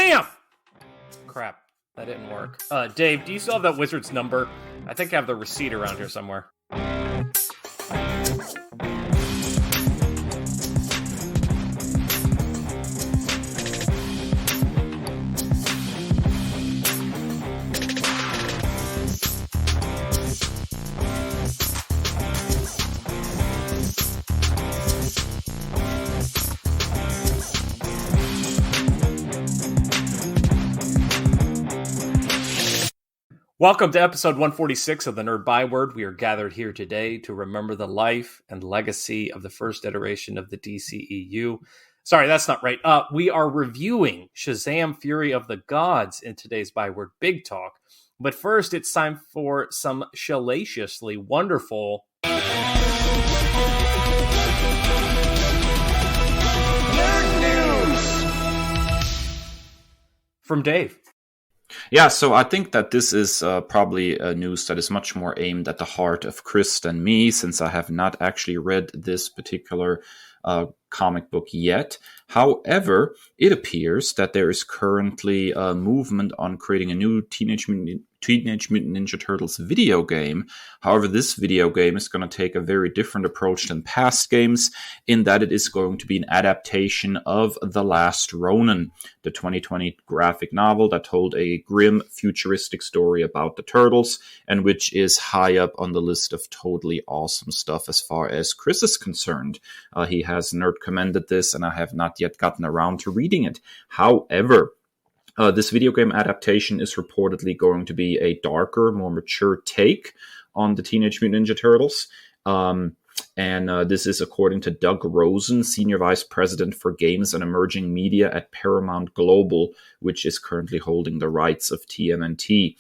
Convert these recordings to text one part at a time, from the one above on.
Shazam! Crap, that didn't work. Dave, do you still have that wizard's number? I think I have the receipt around here somewhere. Welcome to episode 146 of the Nerd Byword. We are gathered here today to remember the life and legacy of the first iteration of the DCEU. Sorry, that's not right. We are reviewing Shazam! Fury of the Gods in today's Byword Big Talk. But first, it's time for some shallaciously wonderful Nerd News from Dave. Yeah, so I think that this is probably a news that is much more aimed at the heart of Kris than me, since I have not actually read this particular comic book yet. However, it appears that there is currently a movement on creating a new Teenage Mutant Ninja Turtles video game. However, this video game is going to take a very different approach than past games, in that it is going to be an adaptation of The Last Ronin, the 2020 graphic novel that told a grim, futuristic story about the Turtles, and which is high up on the list of totally awesome stuff as far as Kris is concerned. He has nerd commended this, and I have not yet gotten around to reading it. However, this video game adaptation is reportedly going to be a darker, more mature take on the Teenage Mutant Ninja Turtles. This is according to Doug Rosen, Senior Vice President for Games and Emerging Media at Paramount Global, which is currently holding the rights of TMNT.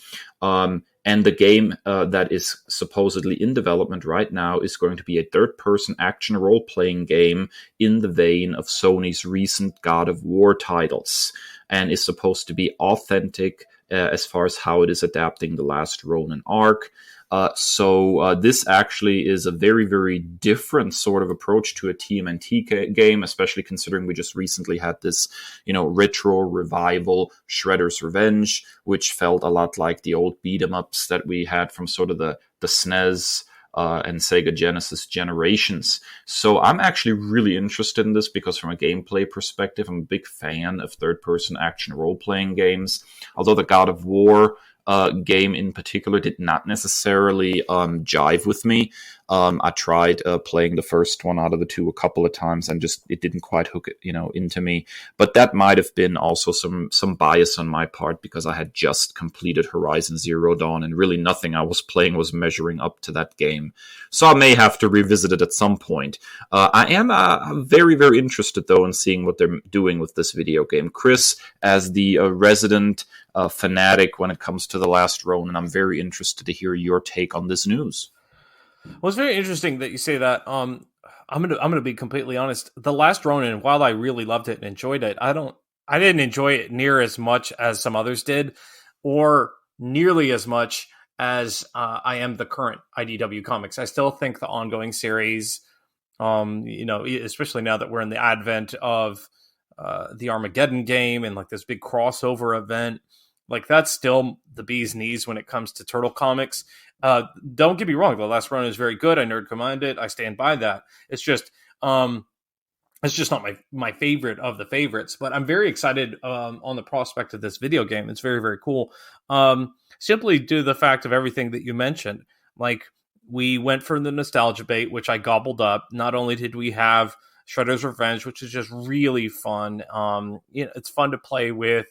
And the game that is supposedly in development right now is going to be a third-person action role-playing game in the vein of Sony's recent God of War titles, and is supposed to be authentic as far as how it is adapting the Last Ronin arc. So this actually is a very, very different sort of approach to a TMNT game, especially considering we just recently had this, retro revival, Shredder's Revenge, which felt a lot like the old beat-em-ups that we had from sort of the SNES and Sega Genesis generations. So I'm actually really interested in this because from a gameplay perspective, I'm a big fan of third-person action role-playing games. Although the God of War game in particular did not necessarily jive with me. I tried playing the first one out of the two a couple of times and just it didn't quite hook it, into me. But that might have been also some bias on my part because I had just completed Horizon Zero Dawn and really nothing I was playing was measuring up to that game. So I may have to revisit it at some point. I am very, very interested though in seeing what they're doing with this video game. Kris, as the resident fanatic when it comes to The Last Ronin, I'm very interested to hear your take on this news. Well, it's very interesting that you say that. I'm gonna be completely honest. The Last Ronin, while I really loved it and enjoyed it, I didn't enjoy it near as much as some others did, or nearly as much as I am the current IDW comics. I still think the ongoing series, especially now that we're in the advent of the Armageddon game and like this big crossover event, like that's still the bee's knees when it comes to Turtle comics. Don't get me wrong, The Last Ronin is very good. I nerd commend it. I stand by that. It's just not my favorite of the favorites, but I'm very excited on the prospect of this video game. It's very, very cool. Simply due to the fact of everything that you mentioned. Like, we went for the nostalgia bait, which I gobbled up. Not only did we have Shredder's Revenge, which is just really fun. It's fun to play with.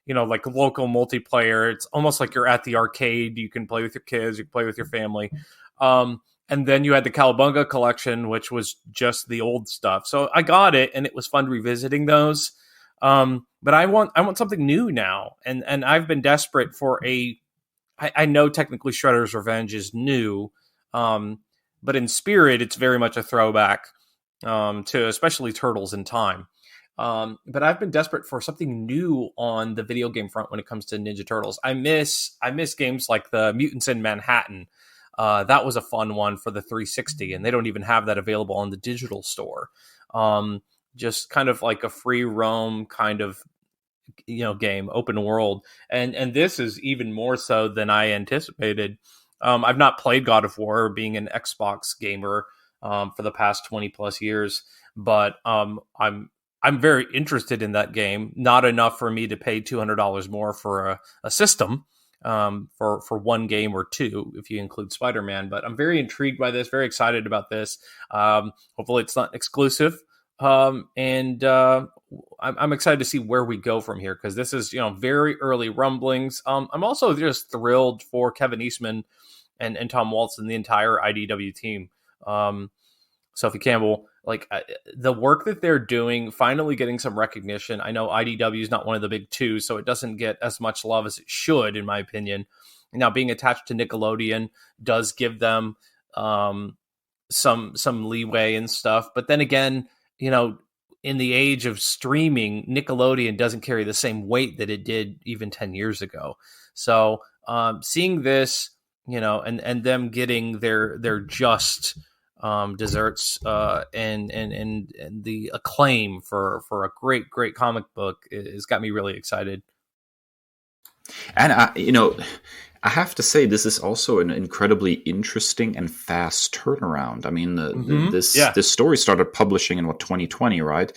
Like local multiplayer. It's almost like you're at the arcade. You can play with your kids, you can play with your family. And then you had the Cowabunga collection, which was just the old stuff. So I got it, and it was fun revisiting those. But I want something new now. And I've been desperate for I know technically Shredder's Revenge is new, but in spirit, it's very much a throwback to especially Turtles in Time. But I've been desperate for something new on the video game front when it comes to Ninja Turtles. I miss games like the Mutants in Manhattan. That was a fun one for the 360, and they don't even have that available on the digital store. Just kind of like a free roam kind of game, open world, and this is even more so than I anticipated. I've not played God of War, being an Xbox gamer for the past 20 plus years, but I'm very interested in that game. Not enough for me to pay $200 more for a system for one game or two, if you include Spider-Man. But I'm very intrigued by this, very excited about this. Hopefully it's not exclusive. And I'm excited to see where we go from here, because this is, very early rumblings. I'm also just thrilled for Kevin Eastman and Tom Waltz and the entire IDW team. Sophie Campbell, the work that they're doing, finally getting some recognition. I know IDW is not one of the big two, so it doesn't get as much love as it should, in my opinion. Now, being attached to Nickelodeon does give them some leeway and stuff. But then again, in the age of streaming, Nickelodeon doesn't carry the same weight that it did even 10 years ago. So seeing this, and them getting their just desserts and the acclaim for a great comic book has got me really excited. And I have to say, this is also an incredibly interesting and fast turnaround. I mean, this story started publishing in 2020, right?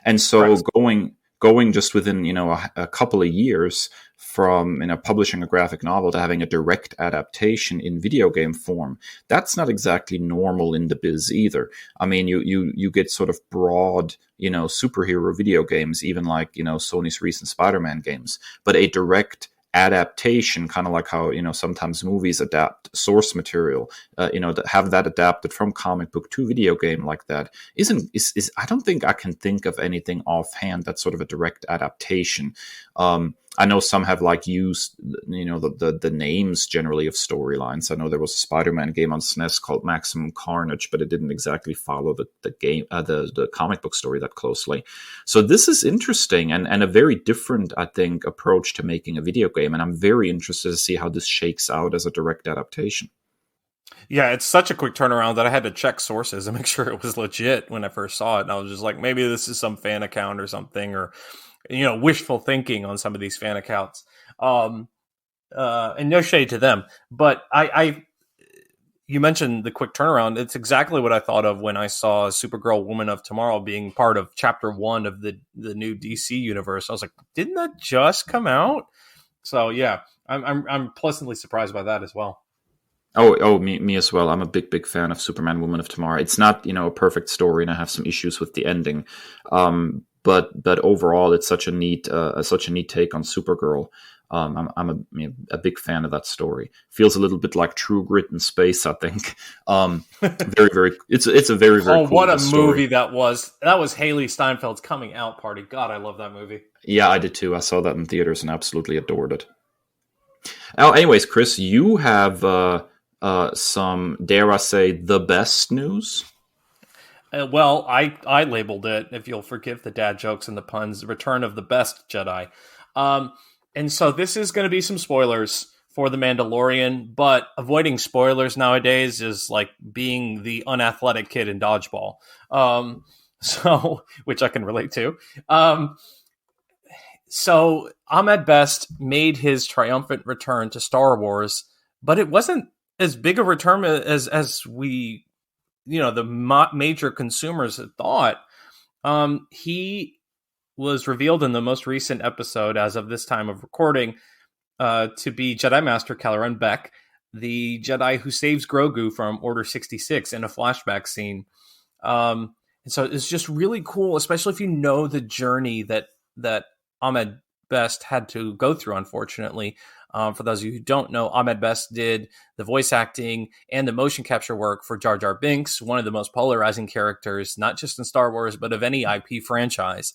And so going just within a couple of years from publishing a graphic novel to having a direct adaptation in video game form, that's not exactly normal in the biz either. I mean, you get sort of broad superhero video games, even like Sony's recent Spider-Man games, but a direct adaptation, kind of like how sometimes movies adapt source material, that have that adapted from comic book to video game like that is I don't think I can think of anything offhand that's sort of a direct adaptation. I know some have used the names generally of storylines. I know there was a Spider-Man game on SNES called Maximum Carnage, but it didn't exactly follow the game the comic book story that closely. So this is interesting and a very different, I think, approach to making a video game, and I'm very interested to see how this shakes out as a direct adaptation. Yeah, it's such a quick turnaround that I had to check sources and make sure it was legit when I first saw it. And I was just like, maybe this is some fan account or something, or wishful thinking on some of these fan accounts. And no shade to them, but you mentioned the quick turnaround. It's exactly what I thought of when I saw Supergirl Woman of Tomorrow being part of Chapter 1 of the new DC universe. I was like, didn't that just come out? So yeah, I'm pleasantly surprised by that as well. Oh, me as well. I'm a big fan of Superman Woman of Tomorrow. It's not a perfect story, and I have some issues with the ending. But overall, it's such a neat take on Supergirl. I'm a big fan of that story. Feels a little bit like True Grit in space, I think. Very it's a very cool what a story. Movie that was! That was Haley Steinfeld's coming out party. God, I love that movie. Yeah, I did too. I saw that in theaters and absolutely adored it. Now, anyways, Chris, you have some, dare I say, the best news. Well, I labeled it, if you'll forgive the dad jokes and the puns, the return of the best Jedi. And so this is going to be some spoilers for The Mandalorian, but avoiding spoilers nowadays is like being the unathletic kid in dodgeball. So, which I can relate to. So Ahmed Best made his triumphant return to Star Wars, but it wasn't as big a return as we, the major consumers had thought. He was revealed in the most recent episode, as of this time of recording, to be Jedi Master Kelleran Beck, the Jedi who saves Grogu from Order 66 in a flashback scene. And so it's just really cool, especially if you know the journey that Ahmed Best had to go through, unfortunately. For those of you who don't know, Ahmed Best did the voice acting and the motion capture work for Jar Jar Binks, one of the most polarizing characters, not just in Star Wars, but of any IP franchise.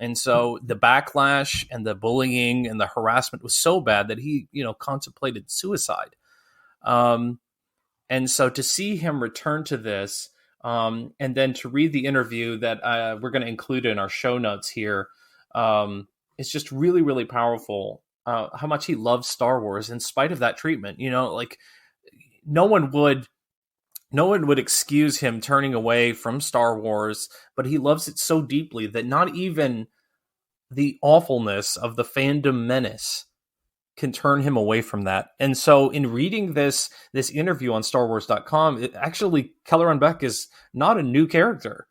And so the backlash and the bullying and the harassment was so bad that he, contemplated suicide. And so to see him return to this, and then to read the interview that we're going to include in our show notes here, it's just really, really powerful. How much he loves Star Wars in spite of that treatment. No one would excuse him turning away from Star Wars, but he loves it so deeply that not even the awfulness of the fandom menace can turn him away from that. And so in reading this interview on StarWars.com, it actually, Kelleran Beck is not a new character.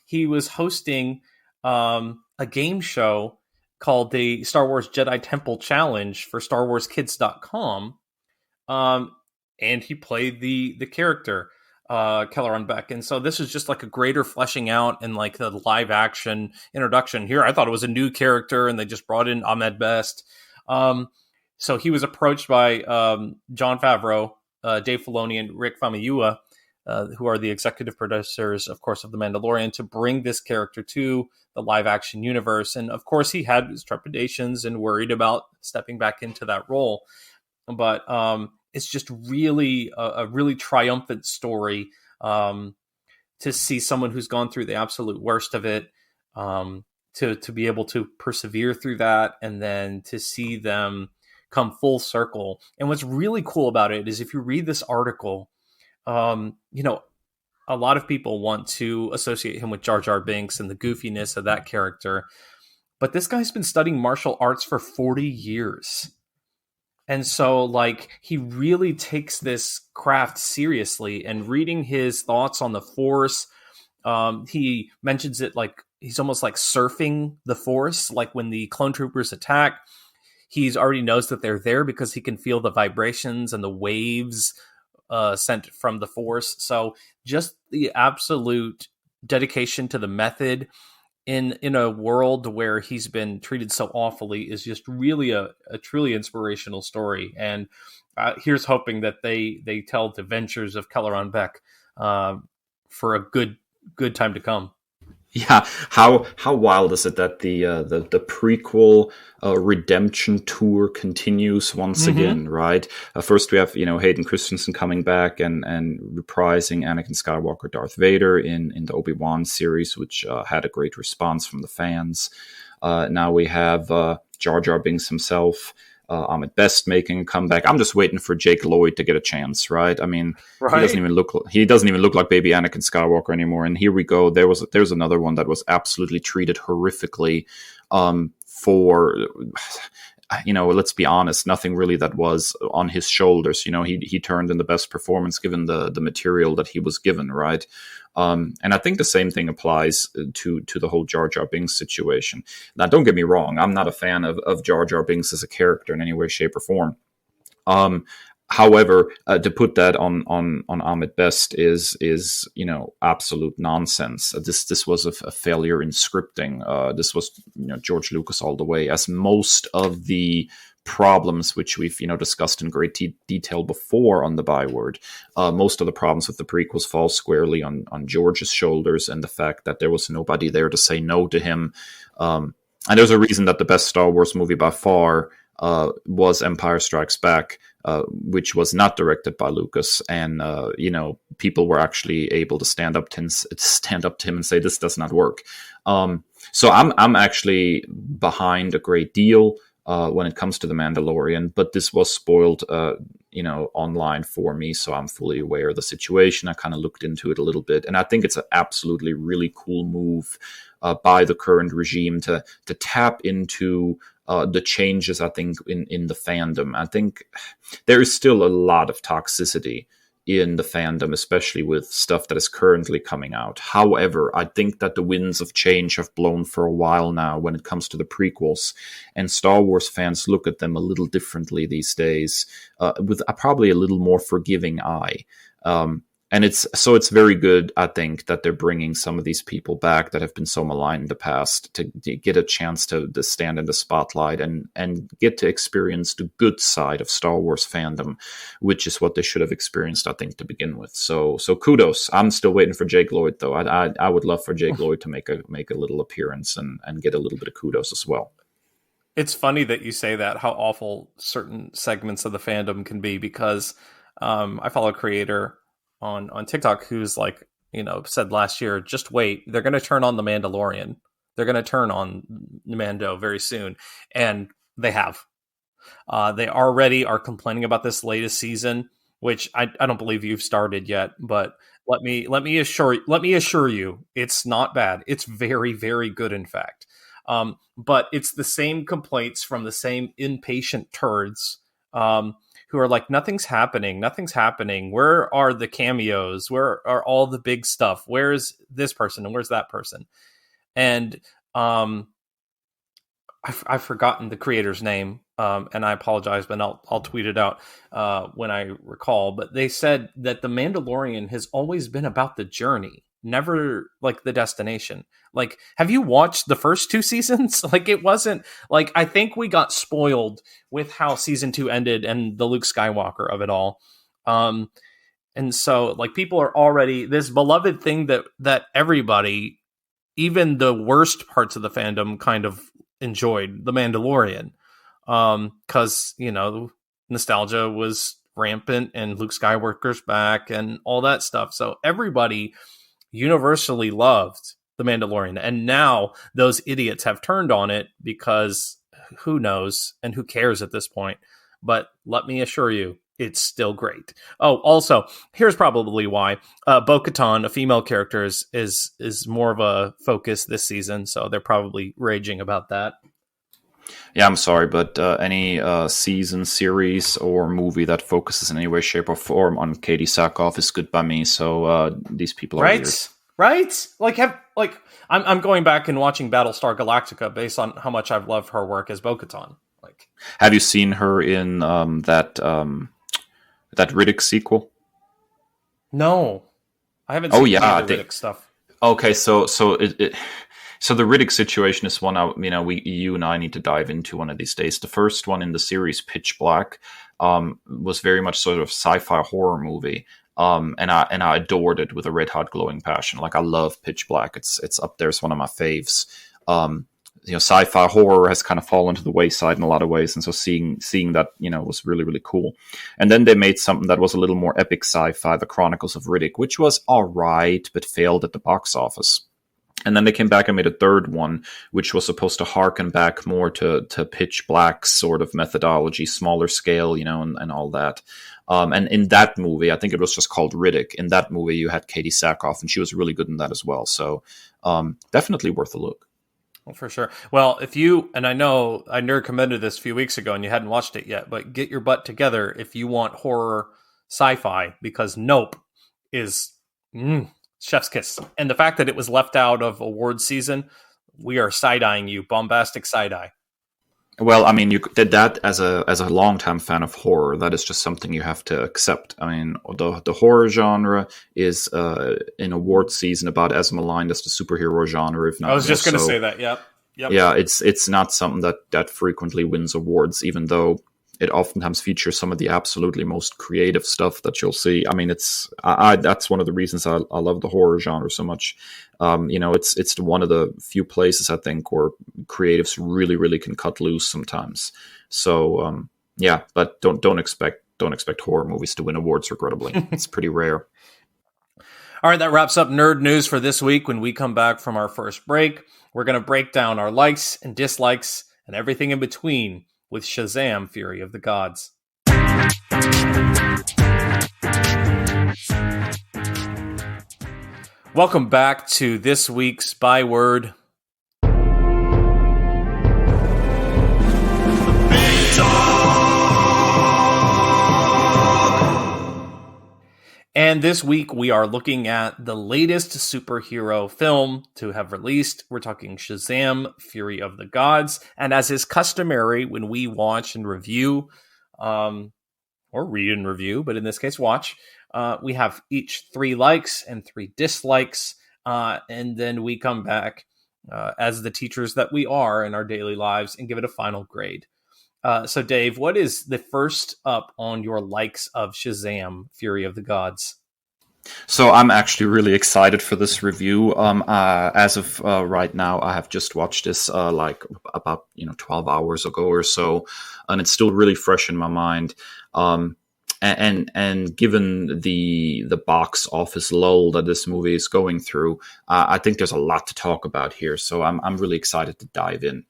He was hosting a game show called the Star Wars Jedi Temple Challenge for StarWarsKids.com. And he played the character, Kelleran Beck. And so this is just like a greater fleshing out and like the live action introduction. Here, I thought it was a new character and they just brought in Ahmed Best. So he was approached by Jon Favreau, Dave Filoni, and Rick Famuyiwa, who are the executive producers, of course, of The Mandalorian, to bring this character to the live-action universe. And, of course, he had his trepidations and worried about stepping back into that role. But it's just really a really triumphant story to see someone who's gone through the absolute worst of it, to be able to persevere through that, and then to see them come full circle. And what's really cool about it is if you read this article, a lot of people want to associate him with Jar Jar Binks and the goofiness of that character. But this guy's been studying martial arts for 40 years. And so, like, he really takes this craft seriously, and reading his thoughts on the Force, he mentions it like he's almost like surfing the Force, like when the clone troopers attack. He already knows that they're there because he can feel the vibrations and the waves sent from the Force. So just the absolute dedication to the method in a world where he's been treated so awfully is just really a truly inspirational story. And here's hoping that they tell the ventures of Kelleran Beck for a good time to come. Yeah, how wild is it that the prequel redemption tour continues once again, right? First we have Hayden Christensen coming back and reprising Anakin Skywalker, Darth Vader in the Obi-Wan series, which had a great response from the fans. Now we have Jar Jar Binks himself, Ahmed Best making a comeback. I'm just waiting for Jake Lloyd to get a chance, right? I mean, right. He doesn't even look like baby Anakin Skywalker anymore. And here we go. There's another one that was absolutely treated horrifically for, let's be honest, nothing really that was on his shoulders. He turned in the best performance given the material that he was given, right? And I think the same thing applies to the whole Jar Jar Binks situation. Now, don't get me wrong. I'm not a fan of Jar Jar Binks as a character in any way, shape, or form. However, to put that on Ahmed Best is absolute nonsense. This was a failure in scripting. This was George Lucas all the way, as most of the problems which we've discussed in great detail before on the Byword. Most of the problems with the prequels fall squarely on George's shoulders, and the fact that there was nobody there to say no to him. And there's a reason that the best Star Wars movie by far was Empire Strikes Back, which was not directed by Lucas, and people were actually able to stand up to him and say this does not work. So I'm actually behind a great deal when it comes to The Mandalorian, but this was spoiled online for me, so I'm fully aware of the situation. I kind of looked into it a little bit, and I think it's an absolutely really cool move by the current regime to tap into the changes, I think, in the fandom. I think there is still a lot of toxicity in the fandom, especially with stuff that is currently coming out. However, I think that the winds of change have blown for a while now when it comes to the prequels, and Star Wars fans look at them a little differently these days, with probably a little more forgiving eye. And it's very good, I think, that they're bringing some of these people back that have been so maligned in the past to get a chance to stand in the spotlight and get to experience the good side of Star Wars fandom, which is what they should have experienced, I think, to begin with. So kudos. I'm still waiting for Jake Lloyd, though. I would love for Jake Lloyd to make a little appearance and get a little bit of kudos as well. It's funny that you say that, how awful certain segments of the fandom can be, because I follow a creator on TikTok who's like, said last year, just wait, they're going to turn on The Mandalorian. They're going to turn on Mando very soon. And they have. They already are complaining about this latest season, which I don't believe you've started yet, but let me assure you, it's not bad. It's very, very good, in fact. But it's the same complaints from the same impatient turds who are like, nothing's happening. Where are the cameos? Where are all the big stuff? Where's this person and where's that person? And I've forgotten the creator's name, and I apologize, but I'll tweet it out when I recall. But they said that The Mandalorian has always been about the journey, never like the destination. Like, have you watched the first 2 seasons? Like, it wasn't like, I think we got spoiled with how season 2 ended and the Luke Skywalker of it all. And so like people are already this beloved thing that everybody, even the worst parts of the fandom, kind of enjoyed, The Mandalorian, because nostalgia was rampant and Luke Skywalker's back and all that stuff. So everybody universally loved The Mandalorian, and now those idiots have turned on it because who knows and who cares at this point. But let me assure you, it's still great. Oh, also, here's probably why. Bo-Katan, a female character, is more of a focus this season, so they're probably raging about that. Yeah, I'm sorry, but any season, series, or movie that focuses in any way, shape, or form on Katie Sackhoff is good by me. So these people are weird. Right? I'm going back and watching Battlestar Galactica based on how much I've loved her work as Bo-Katan. Like, have you seen her in that Riddick sequel? No, I haven't seen any of the Riddick stuff. Okay, so the Riddick situation is one you and I need to dive into one of these days. The first one in the series, Pitch Black, was very much sort of sci-fi horror movie. And I adored it with a red hot glowing passion. Like, I love Pitch Black. It's up there as one of my faves. Sci-fi horror has kind of fallen to the wayside in a lot of ways, and so seeing that was really, really cool. And then they made something that was a little more epic sci-fi, The Chronicles of Riddick, which was all right but failed at the box office. And then they came back and made a third one, which was supposed to harken back more to Pitch Black's sort of methodology, smaller scale, and all that. And in that movie, I think it was just called Riddick. In that movie, you had Katie Sackhoff, and she was really good in that as well. So definitely worth a look. Well, for sure. Well, and I know I nerd commended this a few weeks ago and you hadn't watched it yet, but get your butt together if you want horror sci-fi, because Nope is chef's kiss. And the fact that it was left out of awards season, we are side-eyeing you, bombastic side-eye. Well, I mean, you did that as a longtime fan of horror. That is just something you have to accept. I mean, the horror genre is in award season about as maligned as the superhero genre, if not. I was just going to say that. Yep. Yeah, it's not something that frequently wins awards, even though it oftentimes features some of the absolutely most creative stuff that you'll see. I mean, that's one of the reasons I love the horror genre so much. It's one of the few places I think where creatives really, really can cut loose sometimes. So but don't expect horror movies to win awards. Regrettably, it's pretty rare. All right, that wraps up Nerd News for this week. When we come back from our first break, we're going to break down our likes and dislikes and everything in between with Shazam! Fury of the Gods. Welcome back to this week's Byword Big Talk. And this week we are looking at the latest superhero film to have released. We're talking Shazam! Fury of the Gods. And as is customary when we watch and review, or read and review, but in this case watch, we have each 3 likes and 3 dislikes, and then we come back as the teachers that we are in our daily lives and give it a final grade. So Dave, what is the first up on your likes of Shazam! Fury of the Gods? So I'm actually really excited for this review. As of right now, I have just watched this like about 12 hours ago or so, and it's still really fresh in my mind. And given the box office lull that this movie is going through, I think there's a lot to talk about here. So I'm really excited to dive in.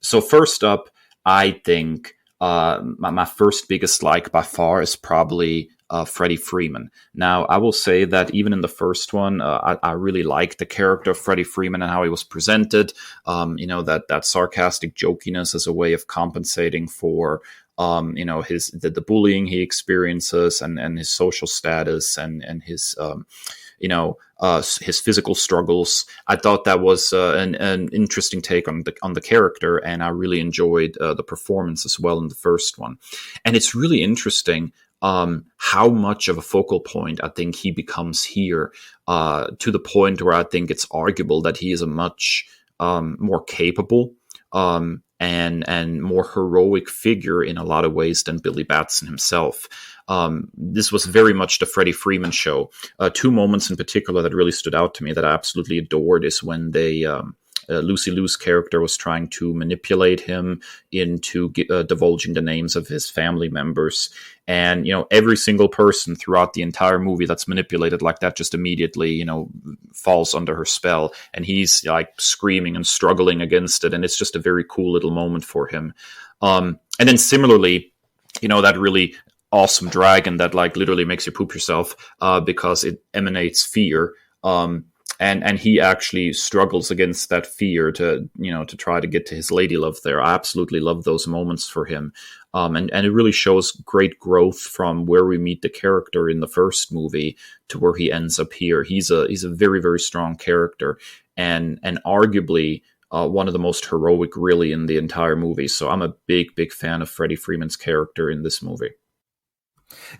So first up, I think my first biggest like by far is probably Freddie Freeman. Now, I will say that even in the first one, I really liked the character of Freddie Freeman and how he was presented. That sarcastic jokiness as a way of compensating for the bullying he experiences and his social status and his physical struggles. I thought that was an interesting take on the character, and I really enjoyed the performance as well in the first one. And it's really interesting how much of a focal point I think he becomes here, to the point where I think it's arguable that he is a much more capable and more heroic figure in a lot of ways than Billy Batson himself. This was very much the Freddie Freeman show. Two moments in particular that really stood out to me that I absolutely adored is when Lucy Liu's character was trying to manipulate him into divulging the names of his family members. And, every single person throughout the entire movie that's manipulated like that just immediately, falls under her spell. And he's like screaming and struggling against it. And it's just a very cool little moment for him. And then similarly, that really awesome dragon that like literally makes you poop yourself because it emanates fear. And he actually struggles against that fear to try to get to his lady love there. I absolutely love those moments for him. And it really shows great growth from where we meet the character in the first movie to where he ends up here. He's a very, very strong character and arguably one of the most heroic really in the entire movie. So I'm a big, big fan of Freddie Freeman's character in this movie.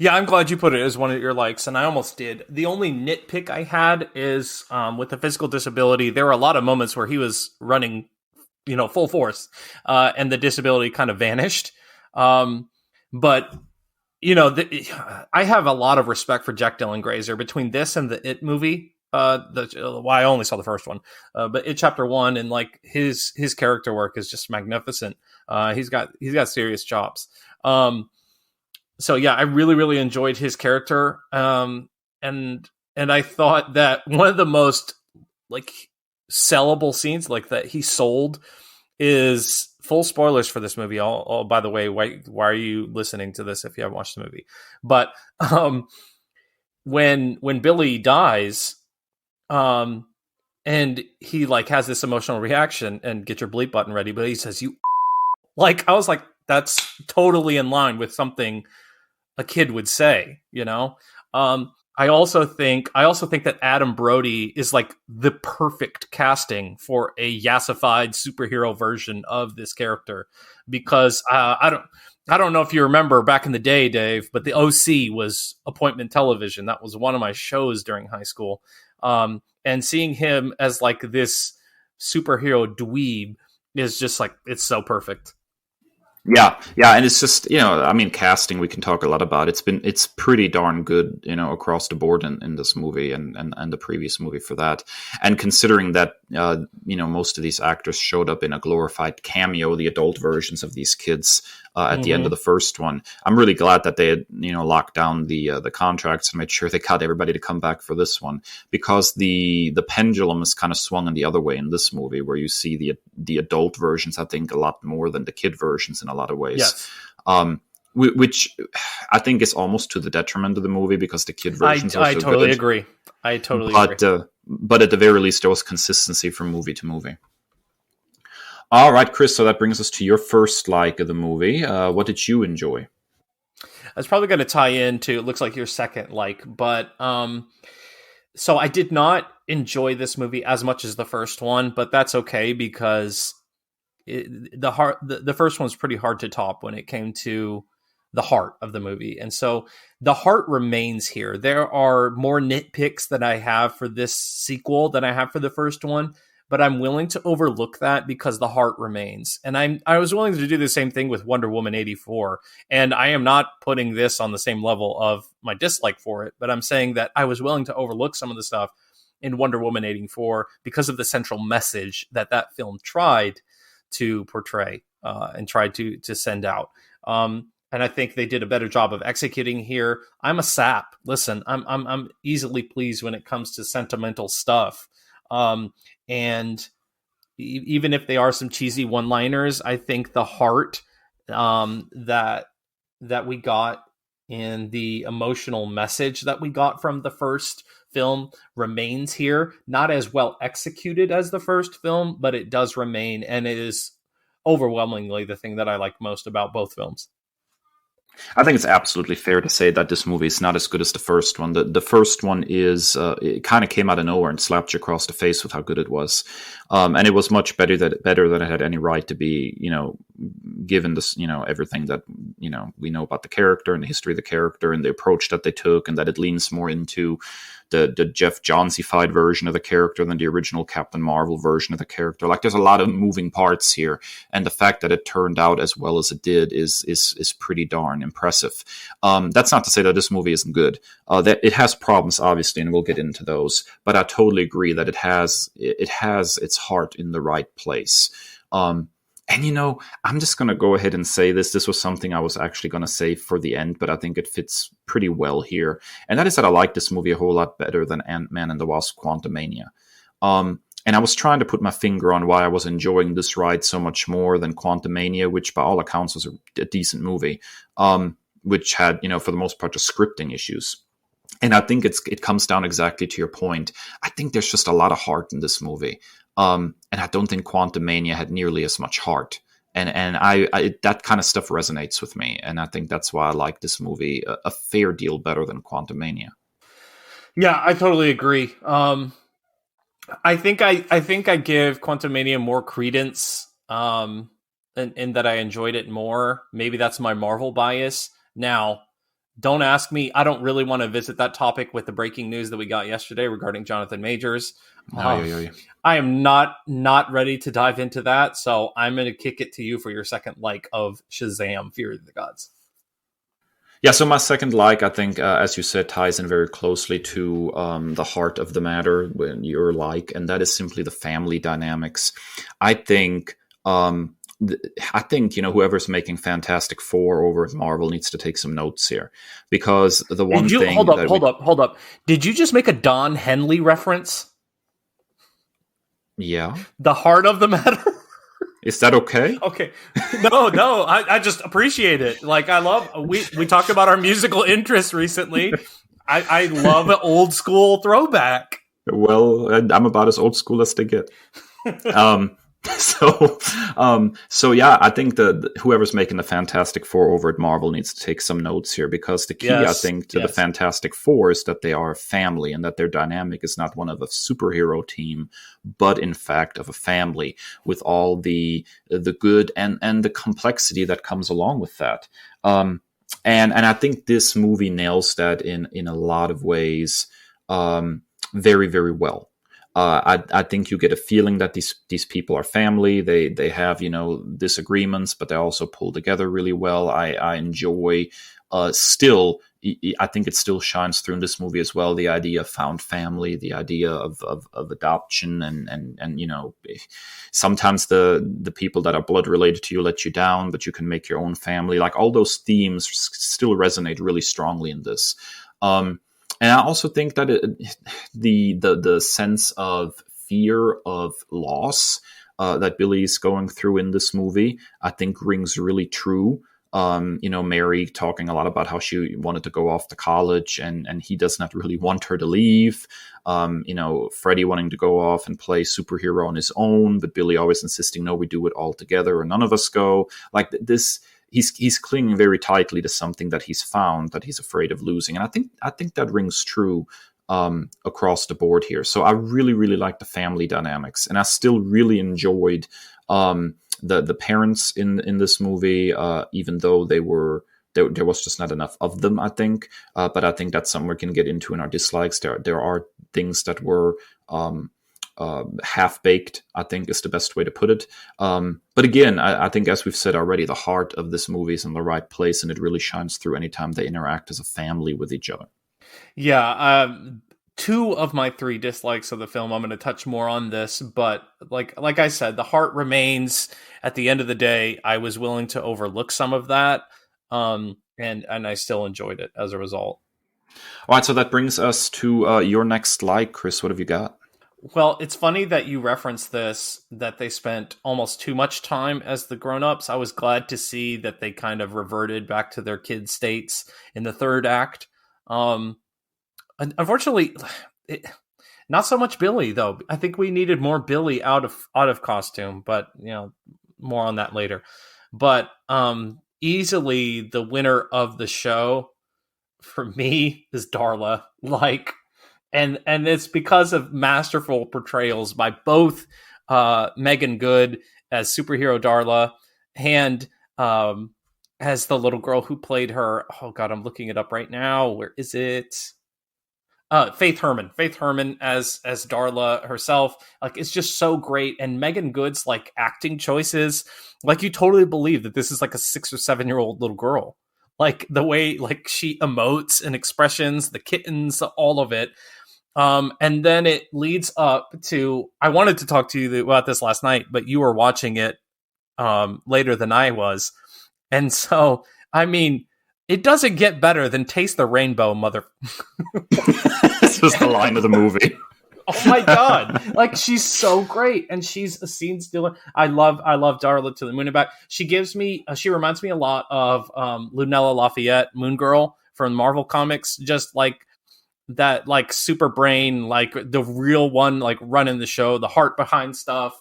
Yeah, I'm glad you put it as one of your likes, and I almost did. The only nitpick I had is with the physical disability, there were a lot of moments where he was running, full force, and the disability kind of vanished. But, I have a lot of respect for Jack Dylan Grazer between this and the It movie. I only saw the first one, but It Chapter 1 and like his character work is just magnificent. He's got serious chops. So yeah, I really, really enjoyed his character. And I thought that one of the most like sellable scenes like that he sold is full spoilers for this movie. Oh, by the way, why are you listening to this if you haven't watched the movie? But when Billy dies, and he like has this emotional reaction and get your bleep button ready, but he says, "You," like, I was like, that's totally in line with something a kid would say, I also think that Adam Brody is like the perfect casting for a yassified superhero version of this character, because I don't know if you remember back in the day, Dave, but the OC was appointment television. That was one of my shows during high school. And seeing him as like this superhero dweeb is just like, it's so perfect. Yeah, and it's just, casting we can talk a lot about. It's pretty darn good, across the board in this movie and the previous movie for that. And considering that, most of these actors showed up in a glorified cameo, the adult versions of these kids at the end of the first one, I'm really glad that they had, locked down the contracts and made sure they got everybody to come back for this one, because the pendulum is kind of swung in the other way in this movie, where you see the adult versions, I think, a lot more than the kid versions in a lot of ways. Yes. Which I think is almost to the detriment of the movie, because the kid versions are so I totally good. agree. I totally agree. But at the very least, there was consistency from movie to movie. All right, Chris, so that brings us to your first like of the movie. What did you enjoy? That's probably going to tie into, it looks like your second like, but so I did not enjoy this movie as much as the first one, but that's okay, because the first one's pretty hard to top when it came to the heart of the movie. And so the heart remains here. There are more nitpicks that I have for this sequel than I have for the first one, but I'm willing to overlook that because the heart remains. And I was willing to do the same thing with Wonder Woman 84. And I am not putting this on the same level of my dislike for it, but I'm saying that I was willing to overlook some of the stuff in Wonder Woman 84 because of the central message that film tried to portray and tried to send out. And I think they did a better job of executing here. I'm a sap. Listen, I'm easily pleased when it comes to sentimental stuff. And even if they are some cheesy one-liners, I think the heart that we got and the emotional message that we got from the first film remains here. Not as well executed as the first film, but it does remain, and it is overwhelmingly the thing that I like most about both films. I think it's absolutely fair to say that this movie is not as good as the first one. The first one is it kind of came out of nowhere and slapped you across the face with how good it was, and it was much better than it had any right to be. Given this, everything that we know about the character and the history of the character and the approach that they took, and that it leans more into the Jeff Johns-ified version of the character than the original Captain Marvel version of the character. Like, there's a lot of moving parts here, and the fact that it turned out as well as it did is pretty darn impressive. That's not to say that this movie isn't good. That it has problems, obviously, and we'll get into those. But I totally agree that it has its heart in the right place. And, I'm just going to go ahead and say this. This was something I was actually going to say for the end, but I think it fits pretty well here. And that is that I like this movie a whole lot better than Ant-Man and the Wasp: Quantumania. And I was trying to put my finger on why I was enjoying this ride so much more than Quantumania, which by all accounts was a decent movie, which had, for the most part, just scripting issues. And I think it comes down exactly to your point. I think there's just a lot of heart in this movie. And I don't think Quantumania had nearly as much heart. And I that kind of stuff resonates with me. And I think that's why I like this movie a fair deal better than Quantumania. Yeah, I totally agree. I think I give Quantumania more credence in that I enjoyed it more. Maybe that's my Marvel bias. Now, don't ask me. I don't really want to visit that topic with the breaking news that we got yesterday regarding Jonathan Majors. I am not ready to dive into that, so I'm going to kick it to you for your second like of Shazam: Fury of the Gods. Yeah, so my second like, I think, as you said, ties in very closely to the heart of the matter when you're like, and that is simply the family dynamics. I think whoever's making Fantastic Four over at Marvel needs to take some notes here, because the one thing. Hold up. Did you just make a Don Henley reference? Yeah. The heart of the matter. Is that okay? Okay. No. I just appreciate it. Like, I love. We talked about our musical interests recently. I love an old school throwback. Well, I'm about as old school as they get. So yeah, I think that whoever's making the Fantastic Four over at Marvel needs to take some notes here, because the key, I think, to the Fantastic Four is that they are a family, and that their dynamic is not one of a superhero team, but in fact of a family, with all the good and the complexity that comes along with that. And I think this movie nails that in a lot of ways, very, very well. I think you get a feeling that these people are family. They have disagreements, but they also pull together really well. I enjoy still. I think it still shines through in this movie as well. The idea of found family, the idea of adoption, and sometimes the people that are blood related to you let you down, but you can make your own family. Like, all those themes still resonate really strongly in this. And I also think that the sense of fear of loss that Billy's going through in this movie, I think, rings really true. Mary talking a lot about how she wanted to go off to college, and he does not really want her to leave. Freddie wanting to go off and play superhero on his own, but Billy always insisting, no, we do it all together, or none of us go. Like this. He's clinging very tightly to something that he's found, that he's afraid of losing, and I think that rings true across the board here. So I really, really like the family dynamics, and I still really enjoyed the parents in this movie, even though there was just not enough of them, I think. But I think that's something we can get into in our dislikes. There are things that were half-baked, I think is the best way to put it. But again, I think, as we've said already, the heart of this movie is in the right place, and it really shines through anytime they interact as a family with each other. Yeah, 2 of my 3 dislikes of the film, I'm going to touch more on this, but like I said, the heart remains. At the end of the day, I was willing to overlook some of that, and I still enjoyed it as a result. All right, so that brings us to your next like, Chris. What have you got? Well, it's funny that you referenced this, that they spent almost too much time as the grown-ups. I was glad to see that they kind of reverted back to their kid states in the third act. Um, unfortunately, not so much Billy though. I think we needed more Billy out of costume, but more on that later. But easily the winner of the show for me is Darla. Like, and it's because of masterful portrayals by both Megan Good as superhero Darla and as the little girl who played her. Oh God, I'm looking it up right now. Where is it? Faith Herman as Darla herself. Like, it's just so great. And Megan Good's like acting choices, like you totally believe that this is like a 6 or 7-year-old little girl. Like the way like she emotes and expressions, the kittens, all of it. And then it leads up to, I wanted to talk to you about this last night, but you were watching it later than I was. And so, I mean, it doesn't get better than Taste the Rainbow, mother. This was the line of the movie. Oh my God. Like, she's so great. And she's a scene stealer. I love Darla to the moon and back. She reminds me a lot of Lunella Lafayette, Moon Girl from Marvel Comics. Just like that, like super brain, like the real one, like running the show, the heart behind stuff.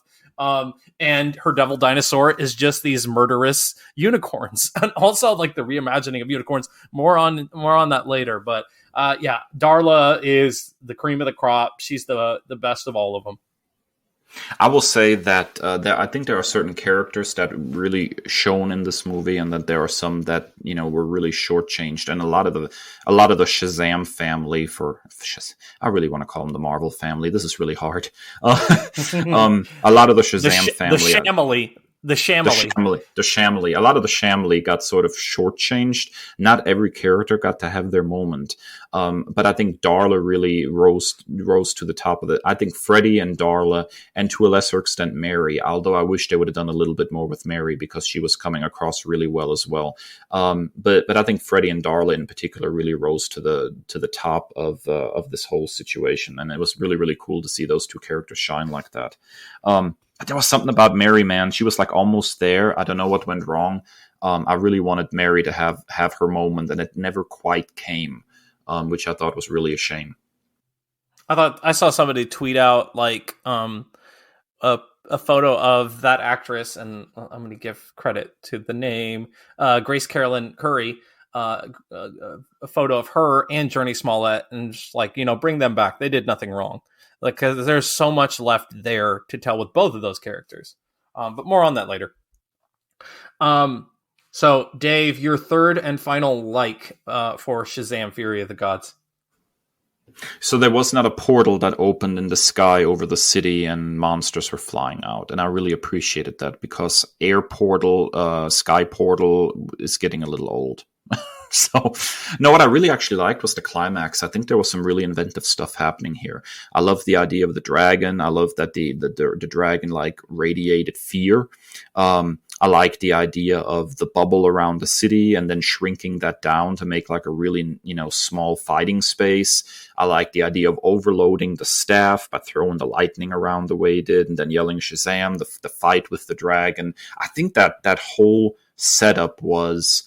And her devil dinosaur is just these murderous unicorns, and also like the reimagining of unicorns. More on that later. But yeah, Darla is the cream of the crop. She's the best of all of them. I will say that I think there are certain characters that really shone in this movie, and that there are some that were really shortchanged. And a lot of the Shazam family, I really want to call them the Marvel family. This is really hard. A lot of the Shazam family, The Shamley. A lot of the Shamley got sort of shortchanged. Not every character got to have their moment. But I think Darla really rose to the top of it. I think Freddie and Darla, and to a lesser extent Mary, although I wish they would have done a little bit more with Mary because she was coming across really well as well. But I think Freddie and Darla in particular really rose to the top of this whole situation. And it was really, really cool to see those two characters shine like that. There was something about Mary, man. She was like almost there. I don't know what went wrong. I really wanted Mary to have her moment, and it never quite came, which I thought was really a shame. I saw somebody tweet out like a photo of that actress, and I'm going to give credit to the name, Grace Carolyn Curry, a photo of her and Journey Smollett, and just like, bring them back. They did nothing wrong. Like, because there's so much left there to tell with both of those characters. But more on that later. So, Dave, your third and final for Shazam! Fury of the Gods. So there was not a portal that opened in the sky over the city and monsters were flying out. And I really appreciated that, because air portal, sky portal is getting a little old. So, no, what I really actually liked was the climax. I think there was some really inventive stuff happening here. I love the idea of the dragon. I love that the dragon like radiated fear. I like the idea of the bubble around the city and then shrinking that down to make like a really, small fighting space. I like the idea of overloading the staff by throwing the lightning around the way he did and then yelling Shazam, the fight with the dragon. I think that whole setup was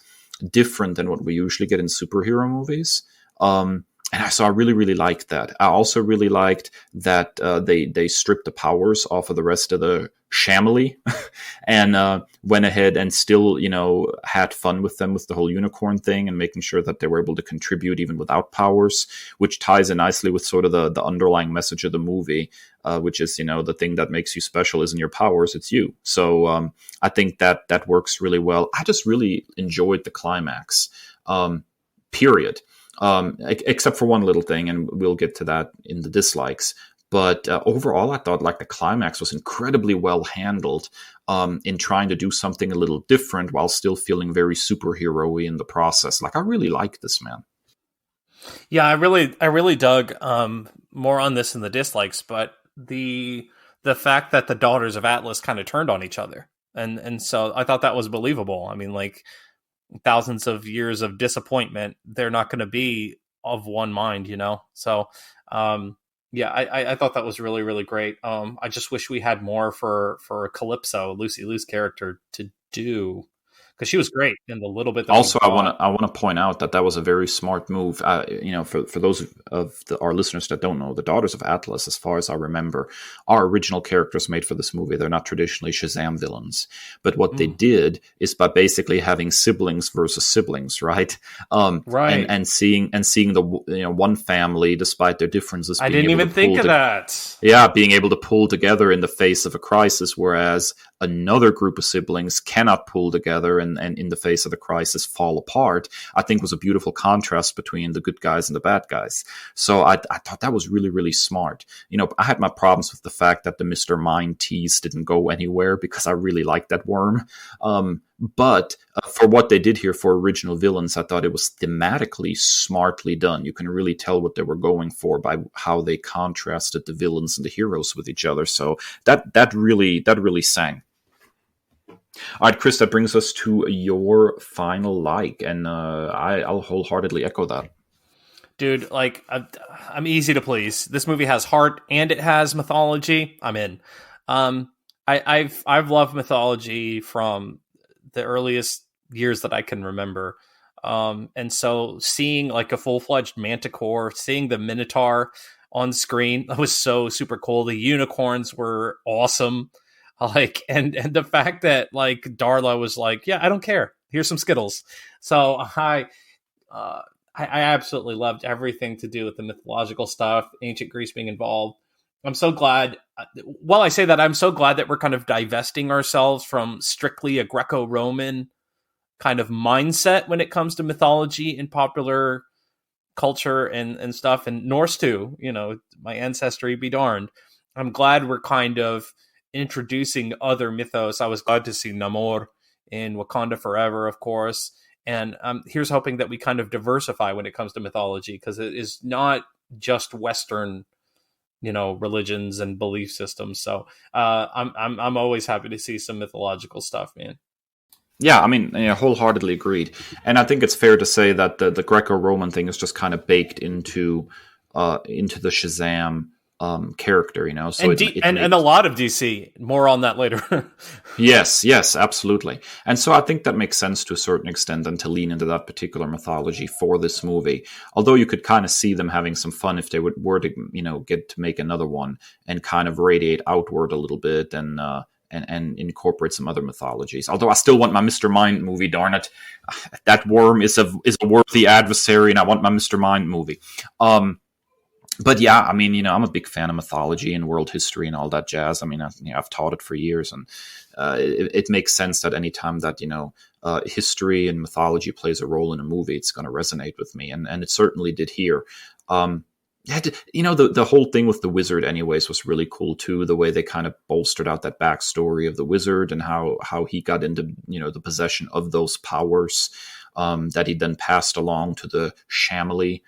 different than what we usually get in superhero movies. And so I really, really liked that. I also really liked that they stripped the powers off of the rest of the Shamley and went ahead and still, had fun with them with the whole unicorn thing and making sure that they were able to contribute even without powers, which ties in nicely with sort of the underlying message of the movie, which is, the thing that makes you special isn't your powers, it's you. So I think that works really well. I just really enjoyed the climax, period. Except for one little thing, and we'll get to that in the dislikes. But overall, I thought like the climax was incredibly well handled in trying to do something a little different while still feeling very superhero-y in the process. Like, I really like this, man. Yeah, I really dug more on this in the dislikes, but the fact that the daughters of Atlas kind of turned on each other, and so I thought that was believable. I mean, like, thousands of years of disappointment, they're not going to be of one mind, So Yeah, I thought that was really, really great. I just wish we had more for Calypso, Lucy Liu's character, to do, because she was great in the little bit that we Also, got. I want to point out that that was a very smart move. For those our listeners that don't know, the Daughters of Atlas, as far as I remember, are original characters made for this movie. They're not traditionally Shazam villains, but what they Mm, did is by basically having siblings versus siblings, right? right. And seeing the one family, despite their differences, I being didn't able to even think pull of that. yeah, being able to pull together in the face of a crisis, whereas another group of siblings cannot pull together and in the face of the crisis fall apart, I think was a beautiful contrast between the good guys and the bad guys. So I thought that was really, really smart. I had my problems with the fact that the Mr. Mind tease didn't go anywhere because I really liked that worm. But for what they did here for original villains, I thought it was thematically smartly done. You can really tell what they were going for by how they contrasted the villains and the heroes with each other. So that really sang. All right, Kris, that brings us to your final like, and I'll wholeheartely echo that. Dude, like, I'm easy to please. This movie has heart and it has mythology. I'm in. I've loved mythology from the earliest years that I can remember. And so seeing like a full-fledged manticore, seeing the Minotaur on screen, that was so super cool. The unicorns were awesome. Like, and the fact that like Darla was like, yeah, I don't care. Here's some Skittles. So I absolutely loved everything to do with the mythological stuff, ancient Greece being involved. I'm so glad. While I say that, I'm so glad that we're kind of divesting ourselves from strictly a Greco-Roman kind of mindset when it comes to mythology and popular culture and stuff, and Norse too. My ancestry be darned. I'm glad we're kind of introducing other mythos. I was glad to see Namor in Wakanda Forever, of course. And here's hoping that we kind of diversify when it comes to mythology, because it is not just Western, religions and belief systems. So I'm always happy to see some mythological stuff, man. Yeah, I mean, wholeheartedly agreed. And I think it's fair to say that the Greco-Roman thing is just kind of baked into the Shazam character, So and a lot of DC. More on that later. Yes, absolutely. And so I think that makes sense to a certain extent, and to lean into that particular mythology for this movie. Although you could kind of see them having some fun if they were to, get to make another one and kind of radiate outward a little bit and incorporate some other mythologies. Although I still want my Mr. Mind movie, darn it. That worm is a worthy adversary, and I want my Mr. Mind movie. But yeah, I mean, I'm a big fan of mythology and world history and all that jazz. I mean, I've taught it for years, and it makes sense that anytime that history and mythology plays a role in a movie, it's going to resonate with me, and it certainly did here. The whole thing with the wizard, anyways, was really cool too. The way they kind of bolstered out that backstory of the wizard and how he got into the possession of those powers that he then passed along to the Shamily.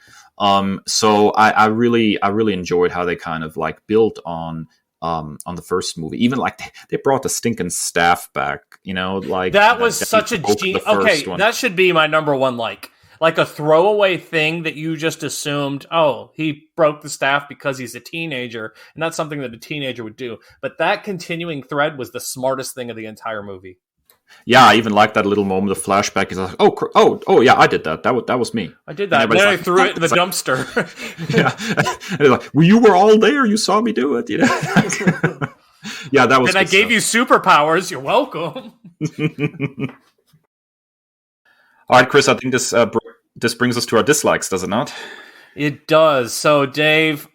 So I really enjoyed how they kind of like built on the first movie. Even like they brought the stinking staff back, like that was such a okay. That should be my number one. Like a throwaway thing that you just assumed, oh, he broke the staff because he's a teenager, and that's something that a teenager would do. But that continuing thread was the smartest thing of the entire movie. Yeah, I even like that little moment of flashback. He's like, oh, yeah, I did that. That was me. I did that. And then I threw it in the dumpster. Yeah, and like, well, you were all there. You saw me do it. Yeah, that was. And I gave you superpowers. You're welcome. All right, Kris. I think this brings us to our dislikes, does it not? It does. So, Dave,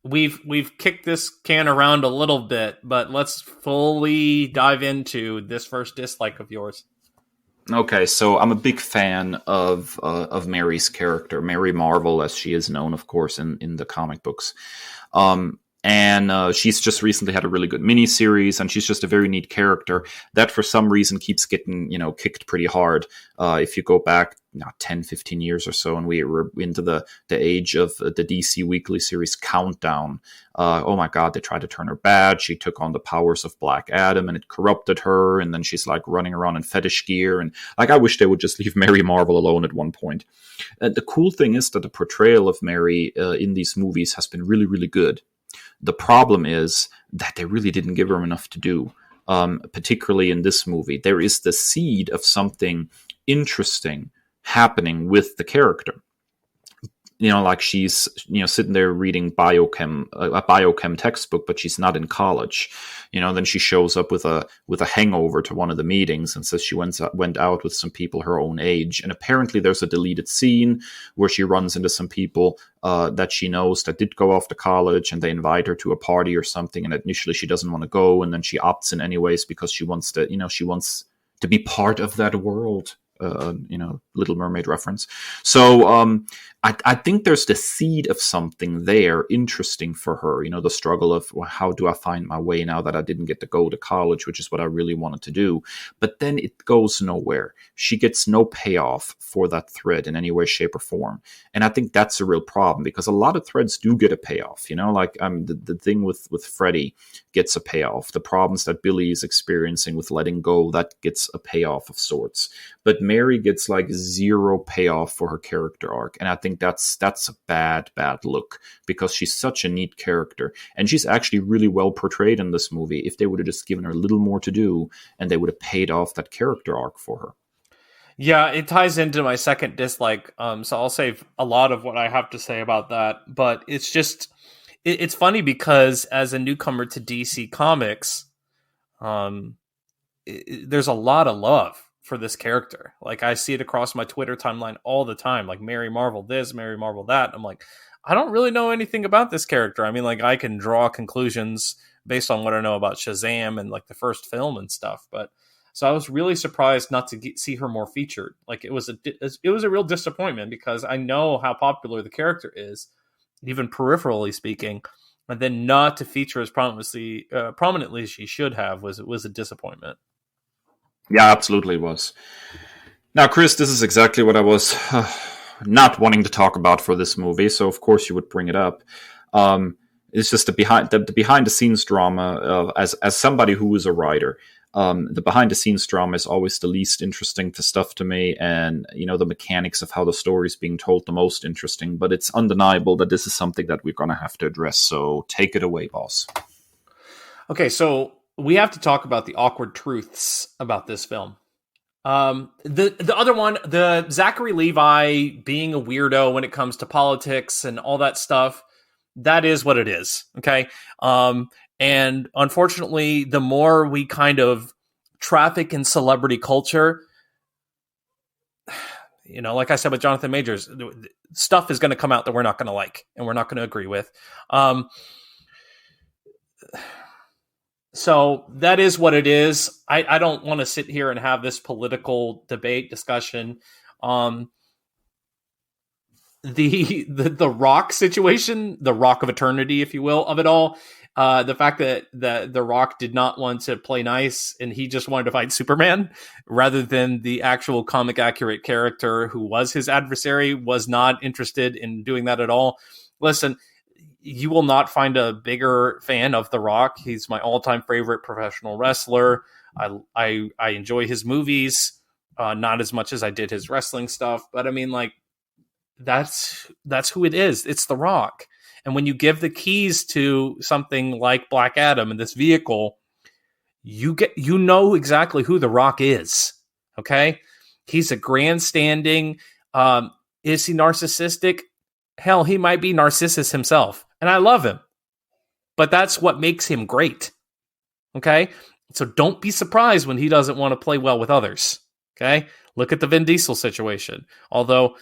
we've kicked this can around a little bit, but let's fully dive into this first dislike of yours. Okay, so I'm a big fan of Mary's character, Mary Marvel, as she is known, of course, in the comic books. And And she's just recently had a really good miniseries, and she's just a very neat character that for some reason keeps getting, kicked pretty hard. If you go back 10, 15 years or so, and we were into the age of the DC Weekly series Countdown. Oh my God, they tried to turn her bad. She took on the powers of Black Adam, and it corrupted her. And then she's like running around in fetish gear. And like, I wish they would just leave Mary Marvel alone at one point. The cool thing is that the portrayal of Mary in these movies has been really, really good. The problem is that they really didn't give her enough to do, particularly in this movie. There is the seed of something interesting happening with the character. Like she's, sitting there reading a biochem textbook, but she's not in college. Then she shows up with a hangover to one of the meetings and says she went out with some people her own age. And apparently there's a deleted scene where she runs into some people that she knows that did go off to college, and they invite her to a party or something. And initially she doesn't want to go, and then she opts in anyways because she wants to be part of that world. Little Mermaid reference. So I think there's the seed of something there interesting for her. The struggle of, well, how do I find my way now that I didn't get to go to college, which is what I really wanted to do. But then it goes nowhere. She gets no payoff for that thread in any way, shape, or form. And I think that's a real problem, because a lot of threads do get a payoff. Like the thing with Freddy gets a payoff. The problems that Billy is experiencing with letting go, that gets a payoff of sorts. But Mary gets like zero payoff for her character arc. And I think that's a bad look, because she's such a neat character. And she's actually really well portrayed in this movie. If they would have just given her a little more to do, and they would have paid off that character arc for her. Yeah, it ties into my second dislike. So I'll save a lot of what I have to say about that. But it's just, it's funny because as a newcomer to DC Comics, there's a lot of love for this character. Like, I see it across my Twitter timeline all the time. Like, Mary Marvel this, Mary Marvel that. I'm like, I don't really know anything about this character. I mean, like, I can draw conclusions based on what I know about Shazam and like the first film and stuff. But so I was really surprised not to see her more featured. Like, it was a real disappointment, because I know how popular the character is, even peripherally speaking, and then not to feature as prominently as she should have was a disappointment. Yeah, absolutely it was. Now, Kris, this is exactly what I was not wanting to talk about for this movie, so of course you would bring it up. It's just the behind the scenes drama. As somebody who is a writer, the behind the scenes drama is always the least interesting stuff to me, and the mechanics of how the story is being told the most interesting. But it's undeniable that this is something that we're going to have to address. So take it away, boss. Okay, so we have to talk about the awkward truths about this film. The other one, the Zachary Levi being a weirdo when it comes to politics and all that stuff, that is what it is. Okay. And unfortunately, the more we kind of traffic in celebrity culture, like I said with Jonathan Majors, stuff is going to come out that we're not going to like and we're not going to agree with. So that is what it is. I don't want to sit here and have this political debate discussion. The Rock situation, the Rock of Eternity, if you will, of it all. The fact that the Rock did not want to play nice and he just wanted to fight Superman rather than the actual comic accurate character who was his adversary, was not interested in doing that at all. Listen, you will not find a bigger fan of The Rock. He's my all-time favorite professional wrestler. I enjoy his movies, not as much as I did his wrestling stuff. But I mean, like, that's who it is. It's The Rock. And when you give the keys to something like Black Adam in this vehicle, you know exactly who The Rock is. Okay, he's a grandstanding. Is he narcissistic? Hell, he might be Narcissus himself. And I love him. But that's what makes him great. Okay? So don't be surprised when he doesn't want to play well with others. Okay? Look at the Vin Diesel situation. Although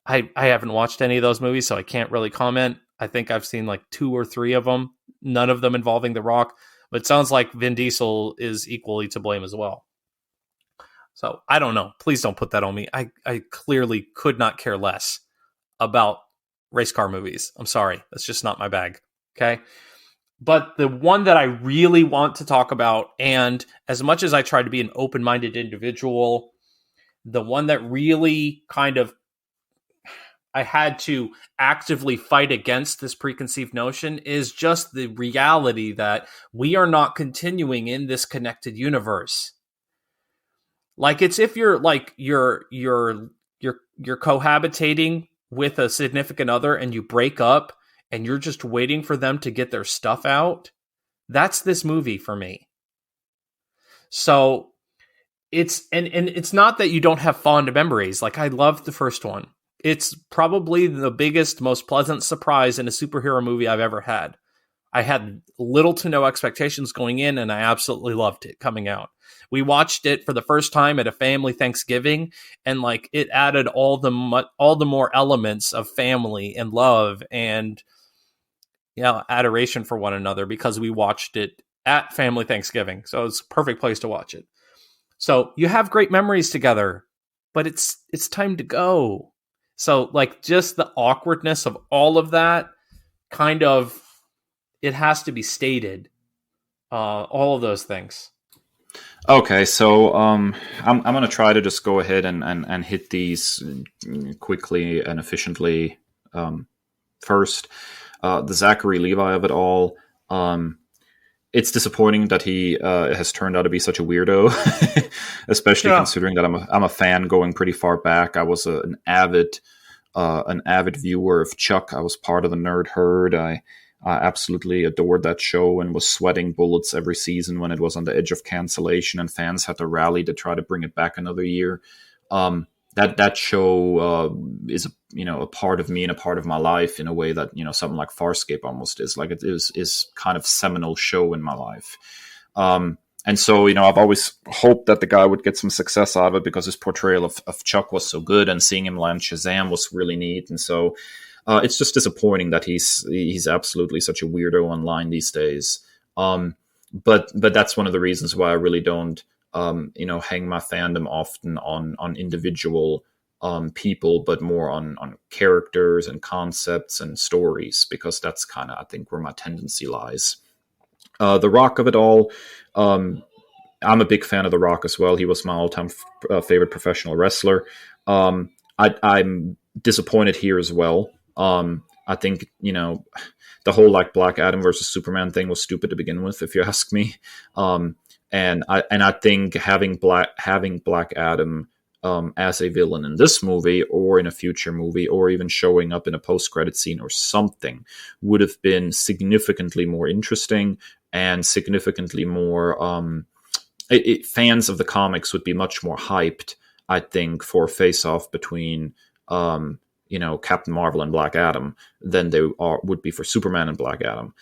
I haven't watched any of those movies, so I can't really comment. I think I've seen like 2 or 3 of them. None of them involving The Rock. But it sounds like Vin Diesel is equally to blame as well. So I don't know. Please don't put that on me. I clearly could not care less about race car movies. I'm sorry. That's just not my bag. Okay. But the one that I really want to talk about, and as much as I try to be an open-minded individual, the one that really kind of I had to actively fight against this preconceived notion is just the reality that we are not continuing in this connected universe. Like it's if you're like you're cohabitating with a significant other and you break up and you're just waiting for them to get their stuff out. That's this movie for me. So it's and it's not that you don't have fond memories. Like I loved the first one. It's probably the biggest, most pleasant surprise in a superhero movie I've ever had. I had little to no expectations going in, and I absolutely loved it coming out. We watched it for the first time at a family Thanksgiving, and like it added all the more elements of family and love and adoration for one another because we watched it at family Thanksgiving. So it's a perfect place to watch it. So you have great memories together, but it's time to go. So like just the awkwardness of all of that kind of, it has to be stated. All of those things. Okay, so I'm going to try to just go ahead and hit these quickly and efficiently. First, the Zachary Levi of it all. It's disappointing that he has turned out to be such a weirdo, especially considering that I'm a fan going pretty far back. I was an avid viewer of Chuck. I was part of the Nerd Herd. I absolutely adored that show and was sweating bullets every season when it was on the edge of cancellation and fans had to rally to try to bring it back another year. That show is a part of me and a part of my life in a way that something like Farscape almost is. Like it is kind of seminal show in my life. And so I've always hoped that the guy would get some success out of it because his portrayal of Chuck was so good, and seeing him land Shazam was really neat. And so it's just disappointing that he's absolutely such a weirdo online these days. But that's one of the reasons why I really don't hang my fandom often on individual people, but more on characters and concepts and stories, because that's kind of, I think, where my tendency lies. The Rock of it all, I'm a big fan of The Rock as well. He was my all-time favorite professional wrestler. I'm disappointed here as well. I think, the whole like Black Adam versus Superman thing was stupid to begin with, if you ask me. And I think having Black Adam as a villain in this movie or in a future movie or even showing up in a post-credit scene or something would have been significantly more interesting and significantly more fans of the comics would be much more hyped, I think, for a face-off between Captain Marvel and Black Adam than they would be for Superman and Black Adam.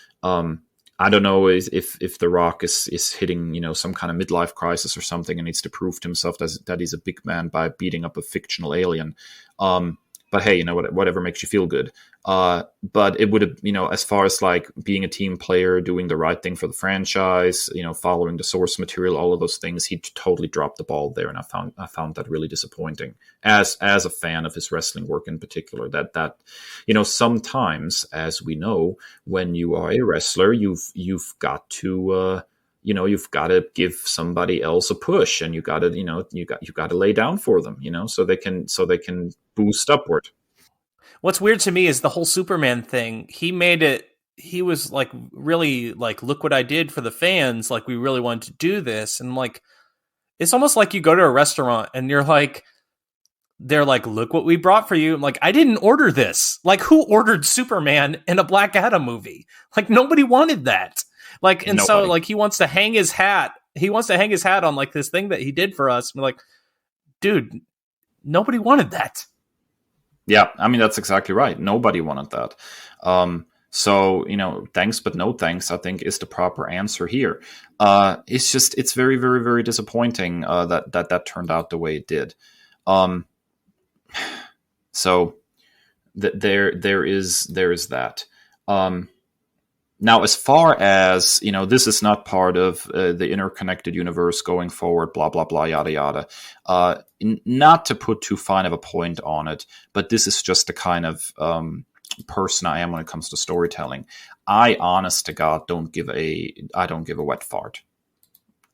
I don't know if The Rock is hitting some kind of midlife crisis or something and needs to prove to himself that he's a big man by beating up a fictional alien. But hey, whatever makes you feel good. But it would have, as far as like being a team player, doing the right thing for the franchise, following the source material, all of those things, he totally dropped the ball there, and I found that really disappointing. As a fan of his wrestling work in particular, that sometimes, as we know, when you are a wrestler, you've got to you've got to give somebody else a push, and you got to lay down for them, so they can boost upward. What's weird to me is the whole Superman thing. He was like, really like, look what I did for the fans. Like, we really wanted to do this. And like, it's almost like you go to a restaurant and they're like, look what we brought for you. I'm like, I didn't order this. Like, who ordered Superman in a Black Adam movie? Like, nobody wanted that. Like, and nobody. So like, he wants to hang his hat. He wants to hang his hat on like this thing that he did for us. And we're like, dude, nobody wanted that. Yeah, I mean, that's exactly right. Nobody wanted that. So, thanks, but no thanks, I think, is the proper answer here. It's very, very, very disappointing that turned out the way it did. So there is that. Now, as far as, this is not part of the interconnected universe going forward, blah, blah, blah, yada, yada. Not to put too fine of a point on it, but this is just a kind of person I am when it comes to storytelling. I, honest to God, don't give a wet fart.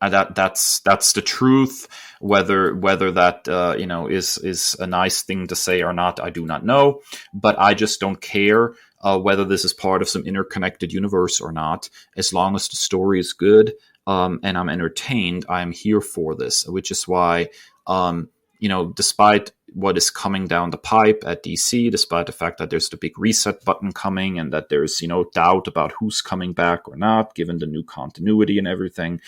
That's the truth. Whether that is a nice thing to say or not, I do not know. But I just don't care whether this is part of some interconnected universe or not. As long as the story is good and I'm entertained, I am here for this. Which is why, despite what is coming down the pipe at DC, despite the fact that there's the big reset button coming and that there's doubt about who's coming back or not, given the new continuity and everything.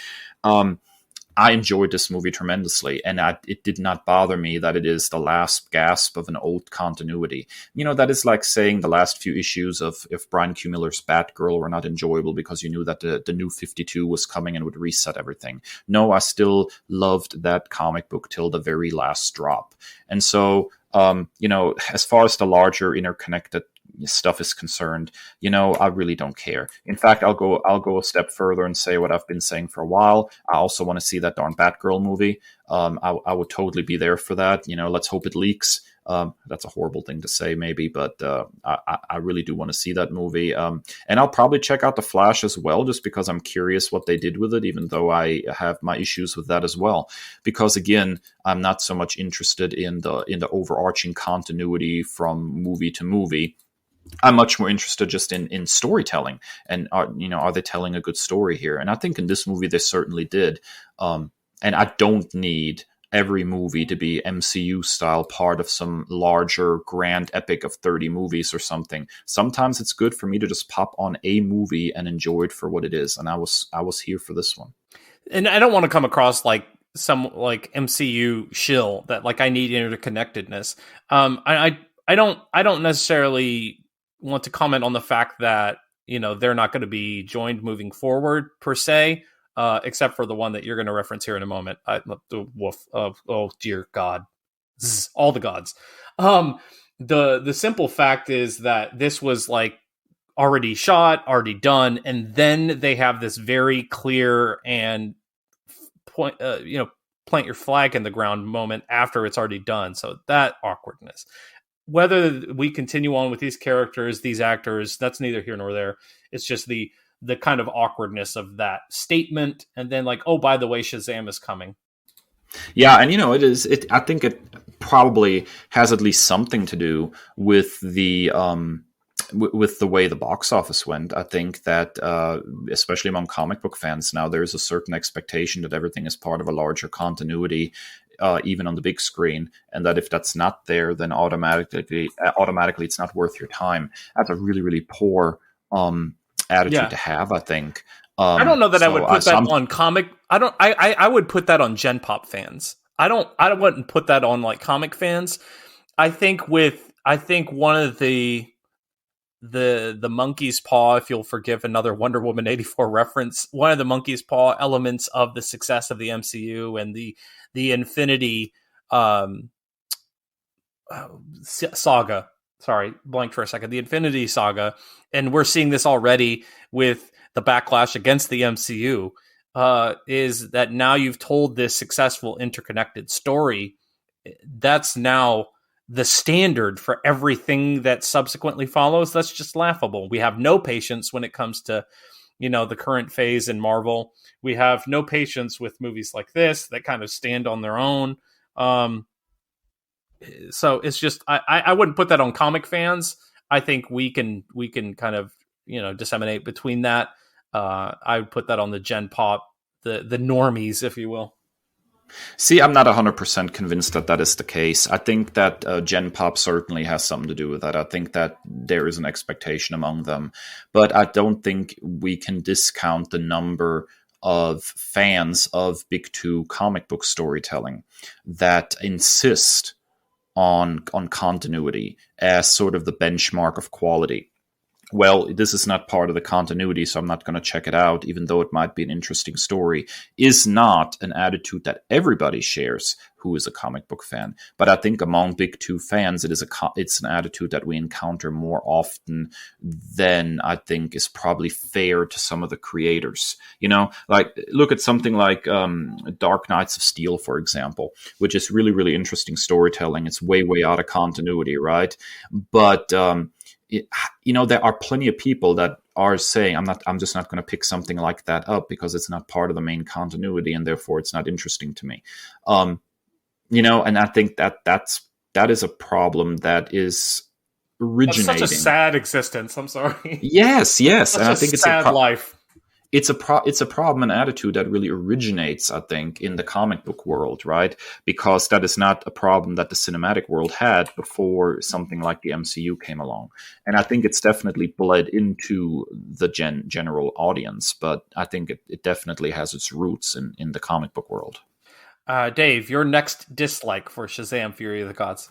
I enjoyed this movie tremendously, and it did not bother me that it is the last gasp of an old continuity. That is like saying the last few issues of Brian Q. Miller's Batgirl were not enjoyable because you knew that the new 52 was coming and would reset everything. No, I still loved that comic book till the very last drop. And so, as far as the larger interconnected stuff is concerned, I really don't care. In fact, I'll go a step further and say what I've been saying for a while. I also want to see that darn Batgirl movie. I would totally be there for that. Let's hope it leaks. That's a horrible thing to say, maybe, but I really do want to see that movie. And I'll probably check out The Flash as well, just because I'm curious what they did with it, even though I have my issues with that as well. Because again, I'm not so much interested in the overarching continuity from movie to movie. I'm much more interested just in storytelling, and are they telling a good story here? And I think in this movie they certainly did. And I don't need every movie to be MCU style, part of some larger grand epic of 30 movies or something. Sometimes it's good for me to just pop on a movie and enjoy it for what it is. And I was here for this one. And I don't want to come across like some like MCU shill that like I need interconnectedness. I don't necessarily want to comment on the fact that they're not going to be joined moving forward per se, except for the one that you're going to reference here in a moment. Oh dear God, all the gods. The simple fact is that this was like already shot, already done, and then they have this very clear and plant your flag in the ground moment after it's already done. So that awkwardness. Whether we continue on with these characters, these actors, that's neither here nor there. It's just the kind of awkwardness of that statement. And then like, oh, by the way, Shazam is coming. Yeah. And I think it probably has at least something to do with the way the box office went. I think that, especially among comic book fans now, there's a certain expectation that everything is part of a larger continuity, even on the big screen, and that if that's not there, then automatically it's not worth your time. That's a really, really poor attitude to have, I think. I don't know that I would put that on comic. I would put that on Gen Pop fans. I wouldn't put that on like comic fans. I think one of the monkey's paw, if you'll forgive another Wonder Woman 84 reference, one of the monkey's paw elements of the success of the MCU and the Infinity saga. Sorry, blanked for a second. The Infinity Saga, and we're seeing this already with the backlash against the MCU, is that now you've told this successful interconnected story. That's now the standard for everything that subsequently follows. That's just laughable. We have no patience when it comes to, the current phase in Marvel. We have no patience with movies like this that kind of stand on their own. So it's just, I wouldn't put that on comic fans. I think we can kind of, disseminate between that. I would put that on the Gen Pop, the normies, if you will. See, I'm not 100% convinced that is the case. I think that Gen Pop certainly has something to do with that. I think that there is an expectation among them. But I don't think we can discount the number of fans of Big Two comic book storytelling that insist on continuity as sort of the benchmark of quality. Well, this is not part of the continuity, so I'm not going to check it out, even though it might be an interesting story, is not an attitude that everybody shares who is a comic book fan. But I think among Big Two fans, it's an attitude that we encounter more often than I think is probably fair to some of the creators. Like look at something like Dark Knights of Steel, for example, which is really, really interesting storytelling. It's way, way out of continuity, right? But there are plenty of people that are saying, I'm just not going to pick something like that up because it's not part of the main continuity and therefore it's not interesting to me. And I think that is a problem that is originating. That's such a sad existence. I'm sorry. Yes. Such And I a think sad life. It's a problem and attitude that really originates, I think, in the comic book world, right? Because that is not a problem that the cinematic world had before something like the MCU came along. And I think it's definitely bled into the general audience, but I think it definitely has its roots in the comic book world. Dave, your next dislike for Shazam! Fury of the Gods.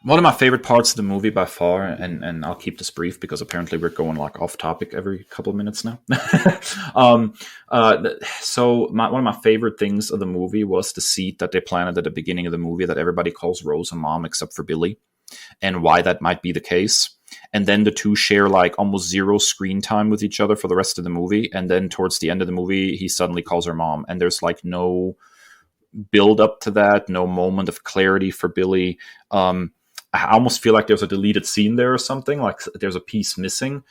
One of my favorite parts of the movie by far, and I'll keep this brief because apparently we're going like off topic every couple of minutes now. So one of my favorite things of the movie was the seed that they planted at the beginning of the movie that everybody calls Rose a mom except for Billy, and why that might be the case. And then the two share like almost zero screen time with each other for the rest of the movie. And then towards the end of the movie, he suddenly calls her mom, and there's like no build up to that, no moment of clarity for Billy. I almost feel like there's a deleted scene there or something, like there's a piece missing.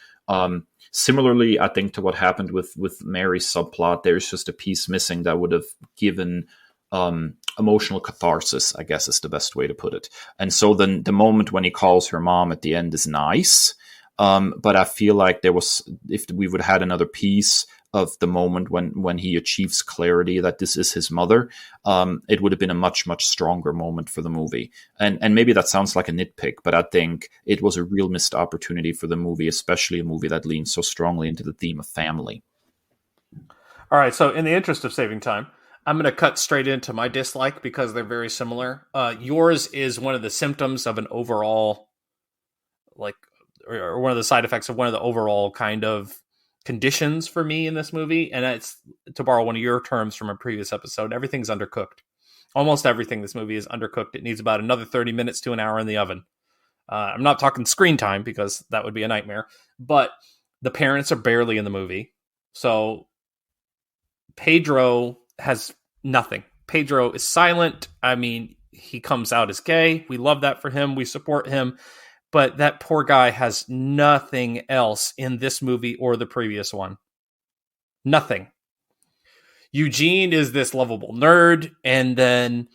Similarly, I think to what happened with Mary's subplot, there's just a piece missing that would have given emotional catharsis, I guess is the best way to put it. And so then the moment when he calls her mom at the end is nice. But I feel like if we would have had another piece of the moment when he achieves clarity that this is his mother, it would have been a much, much stronger moment for the movie. And maybe that sounds like a nitpick, but I think it was a real missed opportunity for the movie, especially a movie that leans so strongly into the theme of family. All right, so in the interest of saving time, I'm going to cut straight into my dislike because they're very similar. Yours is one of the symptoms of an overall, or one of the side effects of one of the overall kind of conditions for me in this movie, and it's, to borrow one of your terms from a previous episode, everything's undercooked. Almost everything in this movie is undercooked. It needs about another 30 minutes to an hour in the oven. I'm not talking screen time because that would be a nightmare, but the parents are barely in the movie. So Pedro has nothing. Pedro is silent. I mean, he comes out as gay. We love that for him. We support him. But that poor guy has nothing else in this movie or the previous one. Nothing. Eugene is this lovable nerd, and then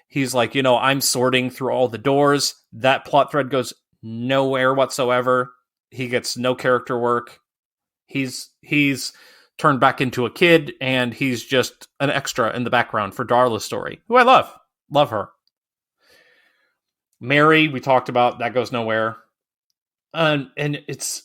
he's like, I'm sorting through all the doors. That plot thread goes nowhere whatsoever. He gets no character work. He's turned back into a kid, and he's just an extra in the background for Darla's story, who I love. Love her. Mary, we talked about, that goes nowhere. And it's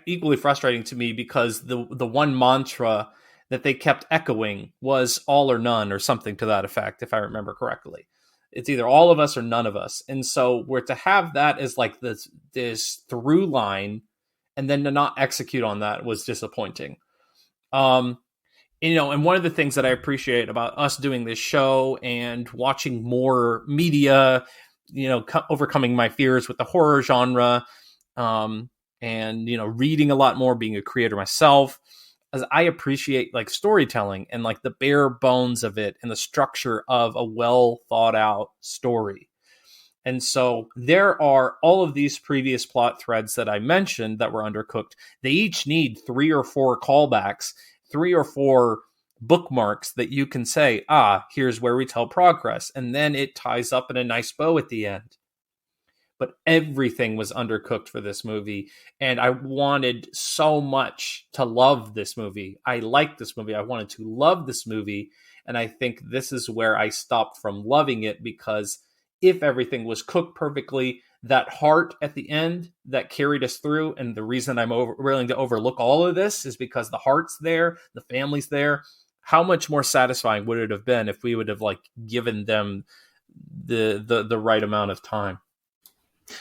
equally frustrating to me because the one mantra that they kept echoing was all or none or something to that effect, if I remember correctly. It's either all of us or none of us. And so we're to have that as like this through line, and then to not execute on that was disappointing. And one of the things that I appreciate about us doing this show and watching more media, overcoming my fears with the horror genre, and, reading a lot more, being a creator myself, as I appreciate like storytelling and like the bare bones of it and the structure of a well thought out story. And so there are all of these previous plot threads that I mentioned that were undercooked. They each need 3 or 4 callbacks, 3 or 4 bookmarks that you can say, here's where we tell progress. And then it ties up in a nice bow at the end. But everything was undercooked for this movie. And I wanted so much to love this movie. I liked this movie. I wanted to love this movie. And I think this is where I stopped from loving it, because if everything was cooked perfectly, that heart at the end that carried us through, and the reason I'm willing to overlook all of this is because the heart's there, the family's there. How much more satisfying would it have been if we would have given them the right amount of time?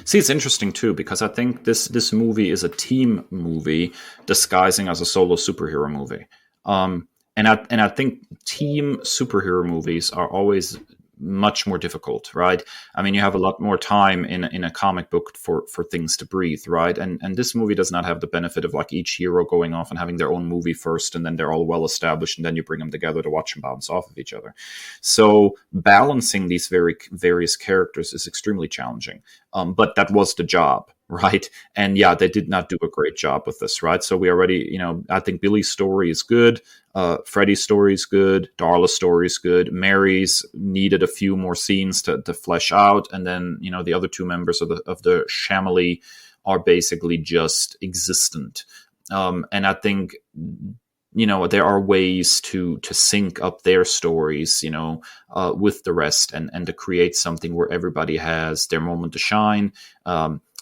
See, it's interesting too, because I think this movie is a team movie disguising as a solo superhero movie. And I think team superhero movies are always much more difficult, right? I mean, you have a lot more time in a comic book for things to breathe, right? And this movie does not have the benefit of each hero going off and having their own movie first, and then they're all well established, and then you bring them together to watch them bounce off of each other. So balancing these various characters is extremely challenging. But that was the job. right? And yeah, they did not do a great job with this, right? So we already, I think Billy's story is good. Freddy's story is good. Darla's story is good. Mary's needed a few more scenes to flesh out. And then, the other two members of the Shamily are basically just existent. And I think, there are ways to sync up their stories, with the rest and to create something where everybody has their moment to shine.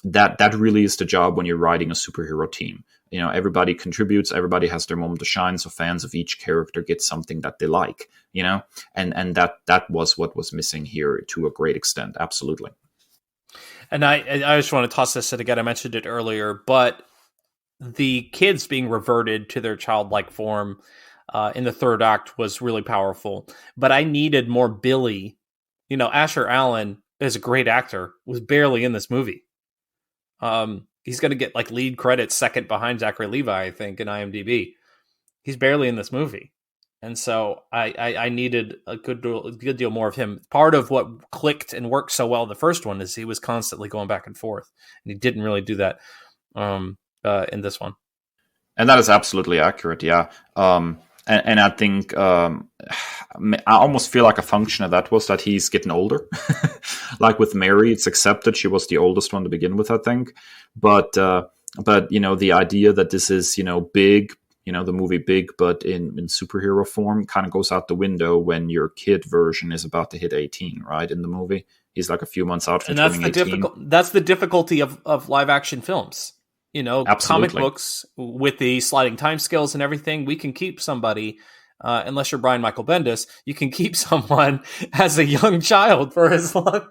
That really is the job when you're writing a superhero team. Everybody contributes, everybody has their moment to shine, so fans of each character get something that they like, and that was what was missing here to a great extent. Absolutely. And I just want to toss this in again. I mentioned it earlier, but the kids being reverted to their childlike form in the third act was really powerful. But I needed more Billy. Asher Allen is a great actor, was barely in this movie. He's going to get like lead credits second behind Zachary Levi, I think, in IMDb. He's barely in this movie. And so I needed a good deal more of him. Part of what clicked and worked so well in the first one is he was constantly going back and forth. And he didn't really do that in this one. And that is absolutely accurate, yeah. And I think I almost feel like a function of that was that he's getting older. Like with Mary, it's accepted she was the oldest one to begin with, I think. But the idea that this is big, the movie Big, but in superhero form, kind of goes out the window when your kid version is about to hit 18, right? In the movie, he's like a few months out from turning 18. That's the difficulty of live action films. Absolutely. Comic books with the sliding time scales and everything, we can keep somebody, unless you're Brian Michael Bendis, you can keep someone as a young child for as long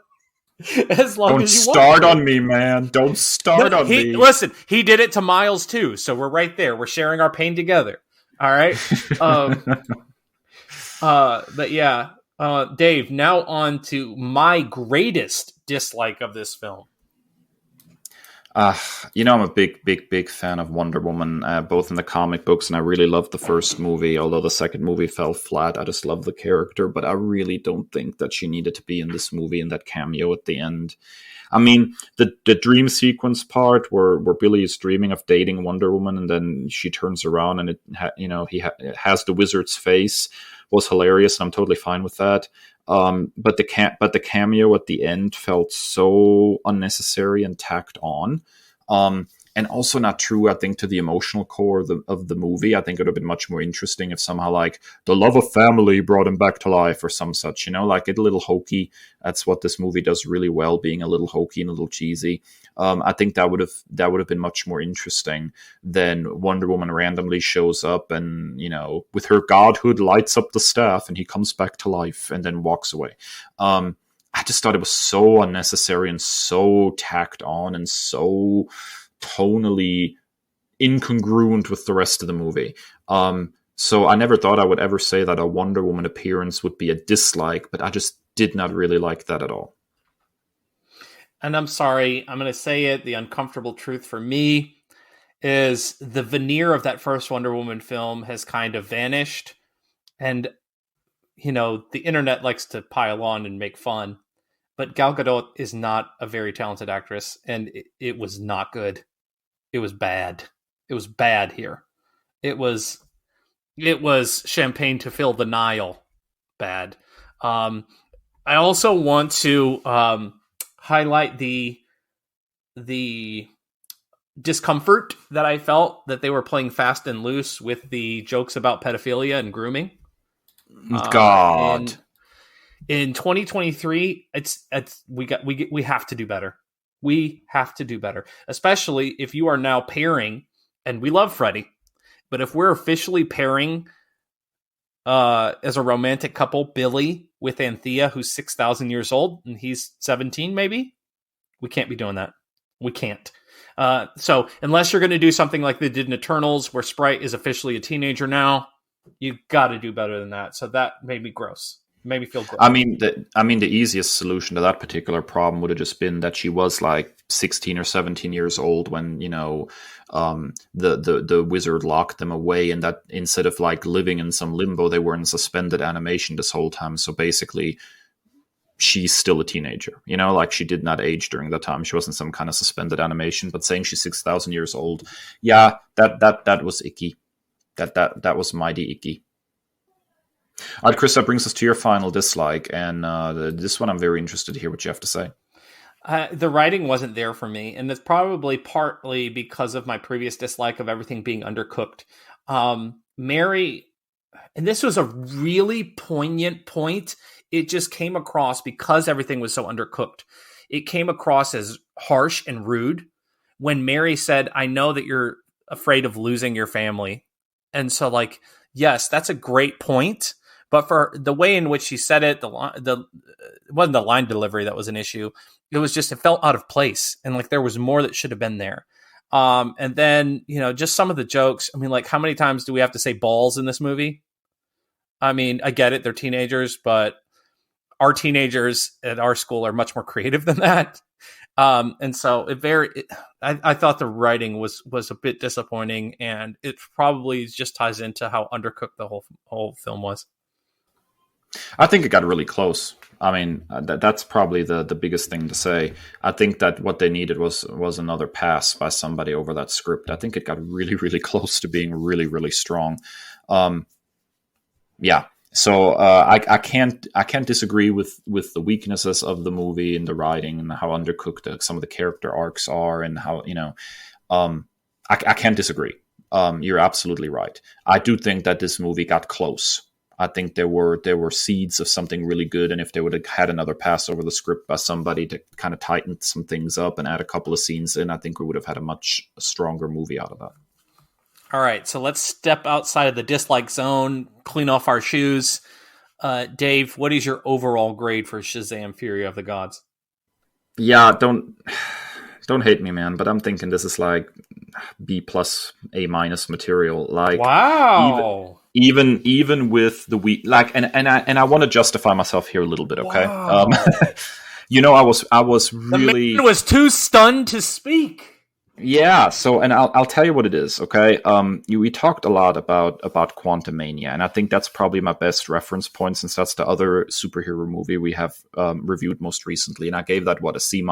as you want. Don't start on me, man. Don't start on me. Listen, he did it to Miles too, so we're right there. We're sharing our pain together. All right? But yeah, Dave, now on to my greatest dislike of this film. I'm a big fan of Wonder Woman, both in the comic books, and I really loved the first movie, although the second movie fell flat. I just love the character, but I really don't think that she needed to be in this movie in that cameo at the end. I mean, the dream sequence part where Billy is dreaming of dating Wonder Woman, and then she turns around and it has the wizard's face, was hilarious, and I'm totally fine with that. But the cameo at the end felt so unnecessary and tacked on, and also not true, I think, to the emotional core of the movie. I think it would have been much more interesting if somehow like the love of family brought him back to life or some such, like it's a little hokey. That's what this movie does really well, being a little hokey and a little cheesy. I think that would have been much more interesting than Wonder Woman randomly shows up and, with her godhood lights up the staff and he comes back to life and then walks away. I just thought it was so unnecessary and so tacked on and so tonally incongruent with the rest of the movie. So I never thought I would ever say that a Wonder Woman appearance would be a dislike, but I just did not really like that at all. And I'm sorry, I'm going to say it. The uncomfortable truth for me is the veneer of that first Wonder Woman film has kind of vanished. And, the internet likes to pile on and make fun. But Gal Gadot is not a very talented actress, and it was not good. It was bad. It was bad here. It was champagne to fill the Nile bad. I also want to highlight the discomfort that I felt that they were playing fast and loose with the jokes about pedophilia and grooming. God. In 2023, we have to do better. We have to do better, especially if you are now pairing, and we love Freddy, but if we're officially pairing as a romantic couple, Billy with Anthea, who's 6,000 years old, and he's 17, maybe, we can't be doing that. We can't. So unless you're going to do something like they did in Eternals, where Sprite is officially a teenager now, you got to do better than that. So that made me gross. Made me feel gross. I mean, the easiest solution to that particular problem would have just been that she was like 16 or 17 years old when, the wizard locked them away, and that instead of like living in some limbo, they were in suspended animation this whole time. So basically, she's still a teenager, like she did not age during that time. She wasn't some kind of suspended animation, but saying she's 6,000 years old, yeah, that was icky. That was mighty icky. All right, Kris, that brings us to your final dislike, and this one I'm very interested to hear what you have to say. The writing wasn't there for me, and it's probably partly because of my previous dislike of everything being undercooked. Mary, and this was a really poignant point. It just came across, because everything was so undercooked, it came across as harsh and rude when Mary said, "I know that you're afraid of losing your family." And so, like, yes, that's a great point. But for the way in which she said it, it wasn't the line delivery that was an issue. It was just, it felt out of place. And like there was more that should have been there. And then, just some of the jokes. I mean, like, how many times do we have to say balls in this movie? I mean, I get it. They're teenagers, but our teenagers at our school are much more creative than that. And so I thought the writing was a bit disappointing, and it probably just ties into how undercooked the whole film was. I think it got really close. I mean, that's probably the biggest thing to say. I think that what they needed was another pass by somebody over that script. I think it got really, really close to being really, really strong. Yeah. So I can't disagree with the weaknesses of the movie and the writing and how undercooked some of the character arcs are, and how I can't disagree. You're absolutely right. I do think that this movie got close. I think there were seeds of something really good, and if they would have had another pass over the script by somebody to kind of tighten some things up and add a couple of scenes in, I think we would have had a much stronger movie out of that. All right, so let's step outside of the dislike zone, clean off our shoes. Dave, what is your overall grade for Shazam: Fury of the Gods? Yeah, don't hate me, man, but I'm thinking this is like B+, A- material. Like, wow. Even with the week, like, and I want to justify myself here a little bit, okay? Wow. I was really, the man was too stunned to speak. Yeah, so, and I'll tell you what it is, okay? We talked a lot about Quantumania, and I think that's probably my best reference point, since that's the other superhero movie we have reviewed most recently, and I gave that, a C-.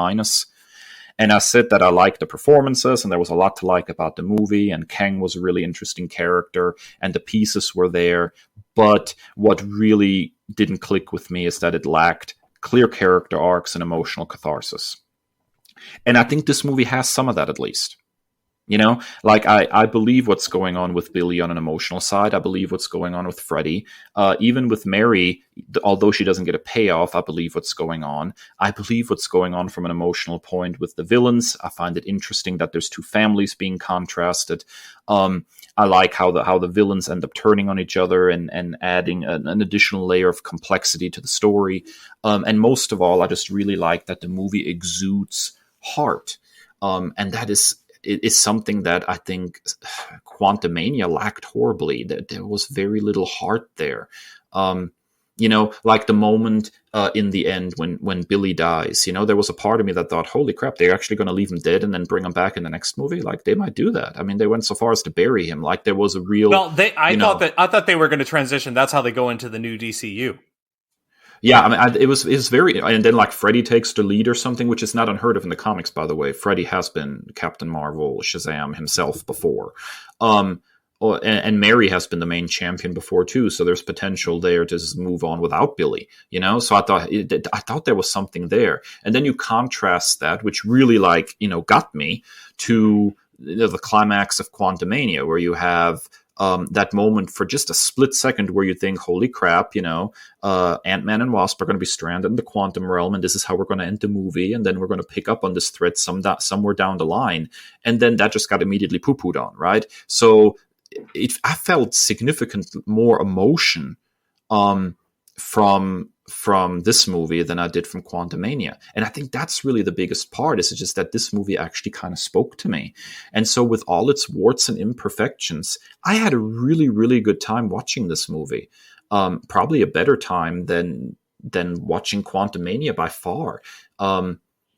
And I said that I liked the performances, and there was a lot to like about the movie, and Kang was a really interesting character, and the pieces were there. But what really didn't click with me is that it lacked clear character arcs and emotional catharsis. And I think this movie has some of that, at least. Like, I believe what's going on with Billy on an emotional side. I believe what's going on with Freddy. Even with Mary, although she doesn't get a payoff, I believe what's going on. I believe what's going on from an emotional point with the villains. I find it interesting that there's two families being contrasted. I like how the villains end up turning on each other and adding an additional layer of complexity to the story. And most of all, I just really like that the movie exudes heart. And that is something that I think Quantumania lacked horribly. That there was very little heart there. Like the moment in the end when Billy dies, there was a part of me that thought, holy crap, they're actually going to leave him dead and then bring him back in the next movie. Like, they might do that. I mean, they went so far as to bury him. Like, there was a real... Well, I thought they were going to transition. That's how they go into the new DCU. Yeah, I mean, it was very... And then, like, Freddy takes the lead or something, which is not unheard of in the comics, by the way. Freddy has been Captain Marvel, Shazam himself before. And Mary has been the main champion before, too, so there's potential there to just move on without Billy, So I thought there was something there. And then you contrast that, which really, got me, to the climax of Quantumania, where you have... that moment for just a split second where you think, holy crap, Ant-Man and Wasp are going to be stranded in the quantum realm, and this is how we're going to end the movie, and then we're going to pick up on this thread somewhere down the line. And then that just got immediately poo-pooed on, right? So I felt significant more emotion from this movie than I did from Quantumania. And I think that's really the biggest part, is just that this movie actually kind of spoke to me. And so with all its warts and imperfections, I had a really, really good time watching this movie. Probably a better time than watching Quantumania by far.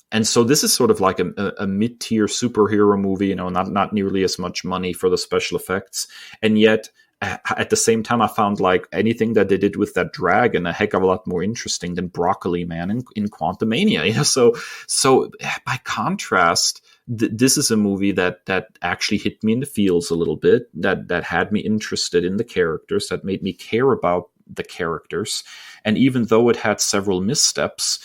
And so this is sort of like a mid-tier superhero movie, not nearly as much money for the special effects. And yet at the same time, I found like anything that they did with that dragon a heck of a lot more interesting than Broccoli Man in Quantumania. So by contrast, this is a movie that actually hit me in the feels a little bit, that had me interested in the characters, that made me care about the characters. And even though it had several missteps,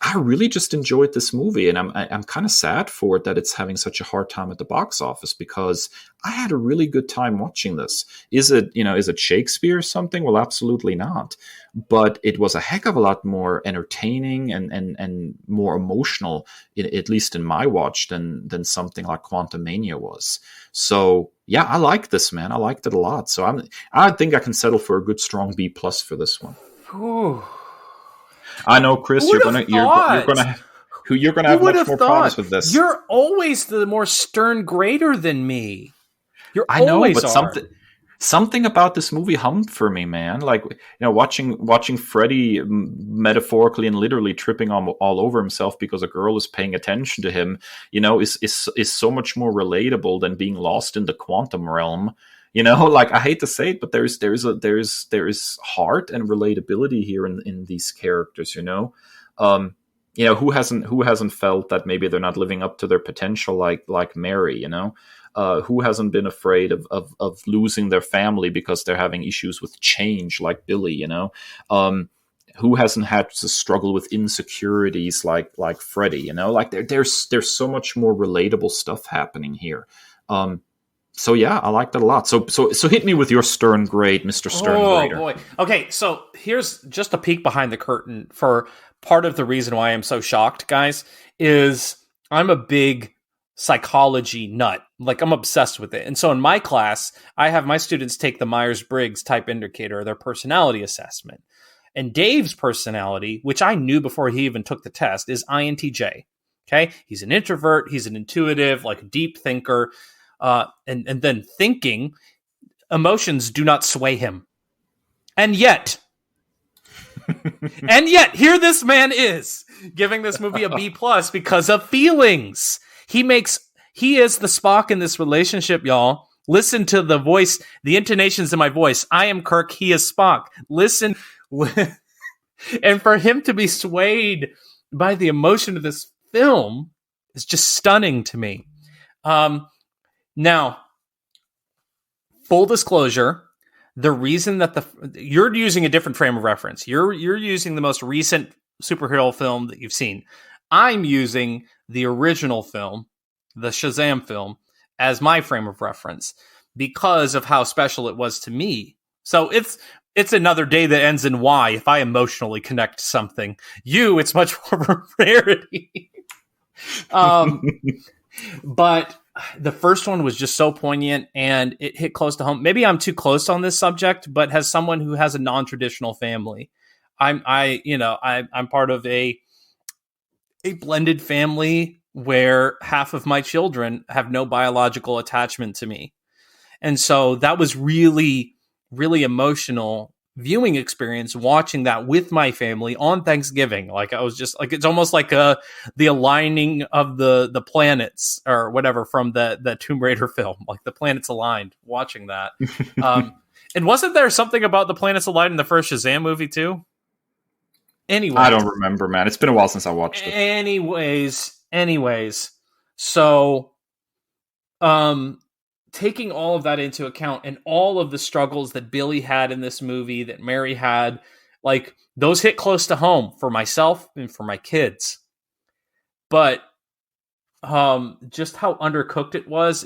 I really just enjoyed this movie, and I'm kind of sad for it that it's having such a hard time at the box office, because I had a really good time watching this. Is it Shakespeare or something? Well, absolutely not. But it was a heck of a lot more entertaining and more emotional, at least in my watch, than something like Quantumania was. So yeah, I like this, man. I liked it a lot. So I think I can settle for a good strong B+ for this one. Whew. I know, Chris, you're gonna have much more problems with this. You're always the more stern grader than me. I know, but something about this movie hummed for me, man. Like, watching Freddy metaphorically and literally tripping all over himself because a girl is paying attention to him, is so much more relatable than being lost in the quantum realm. Like, I hate to say it, but there is heart and relatability here in these characters. Who hasn't felt that maybe they're not living up to their potential, like Mary. Who hasn't been afraid of losing their family because they're having issues with change, like Billy. Who hasn't had to struggle with insecurities like Freddy. Like, there's so much more relatable stuff happening here. So yeah, I liked it a lot. So hit me with your stern grade, Mr. Stern Grader. Oh boy. Okay, so here's just a peek behind the curtain for part of the reason why I'm so shocked, guys, is I'm a big psychology nut. Like, I'm obsessed with it. And so in my class, I have my students take the Myers-Briggs type indicator, their personality assessment. And Dave's personality, which I knew before he even took the test, is INTJ. Okay? He's an introvert, he's an intuitive, like a deep thinker. And then thinking, emotions do not sway him. And yet, here this man is giving this movie a B+ because of feelings. He is the Spock in this relationship, y'all. Listen to the voice, the intonations in my voice. I am Kirk, he is Spock. Listen. And for him to be swayed by the emotion of this film is just stunning to me. Now, full disclosure, the reason that you're using a different frame of reference. You're using the most recent superhero film that you've seen. I'm using the original film, the Shazam film, as my frame of reference because of how special it was to me. So it's another day that ends in Y if I emotionally connect to something. It's much more of a rarity. But the first one was just so poignant and it hit close to home. Maybe I'm too close on this subject, but as someone who has a non-traditional family, I'm part of a blended family where half of my children have no biological attachment to me. And so that was really, really emotional viewing experience watching that with my family on Thanksgiving. Like, I was just like, it's almost like the aligning of the planets or whatever from the Tomb Raider film, like the planets aligned watching that. And wasn't there something about the planets aligned in the first Shazam movie too? Anyway, I don't remember, man. It's been a while since I watched it. Anyways. So, taking all of that into account and all of the struggles that Billy had in this movie, that Mary had, like, those hit close to home for myself and for my kids. But just how undercooked it was,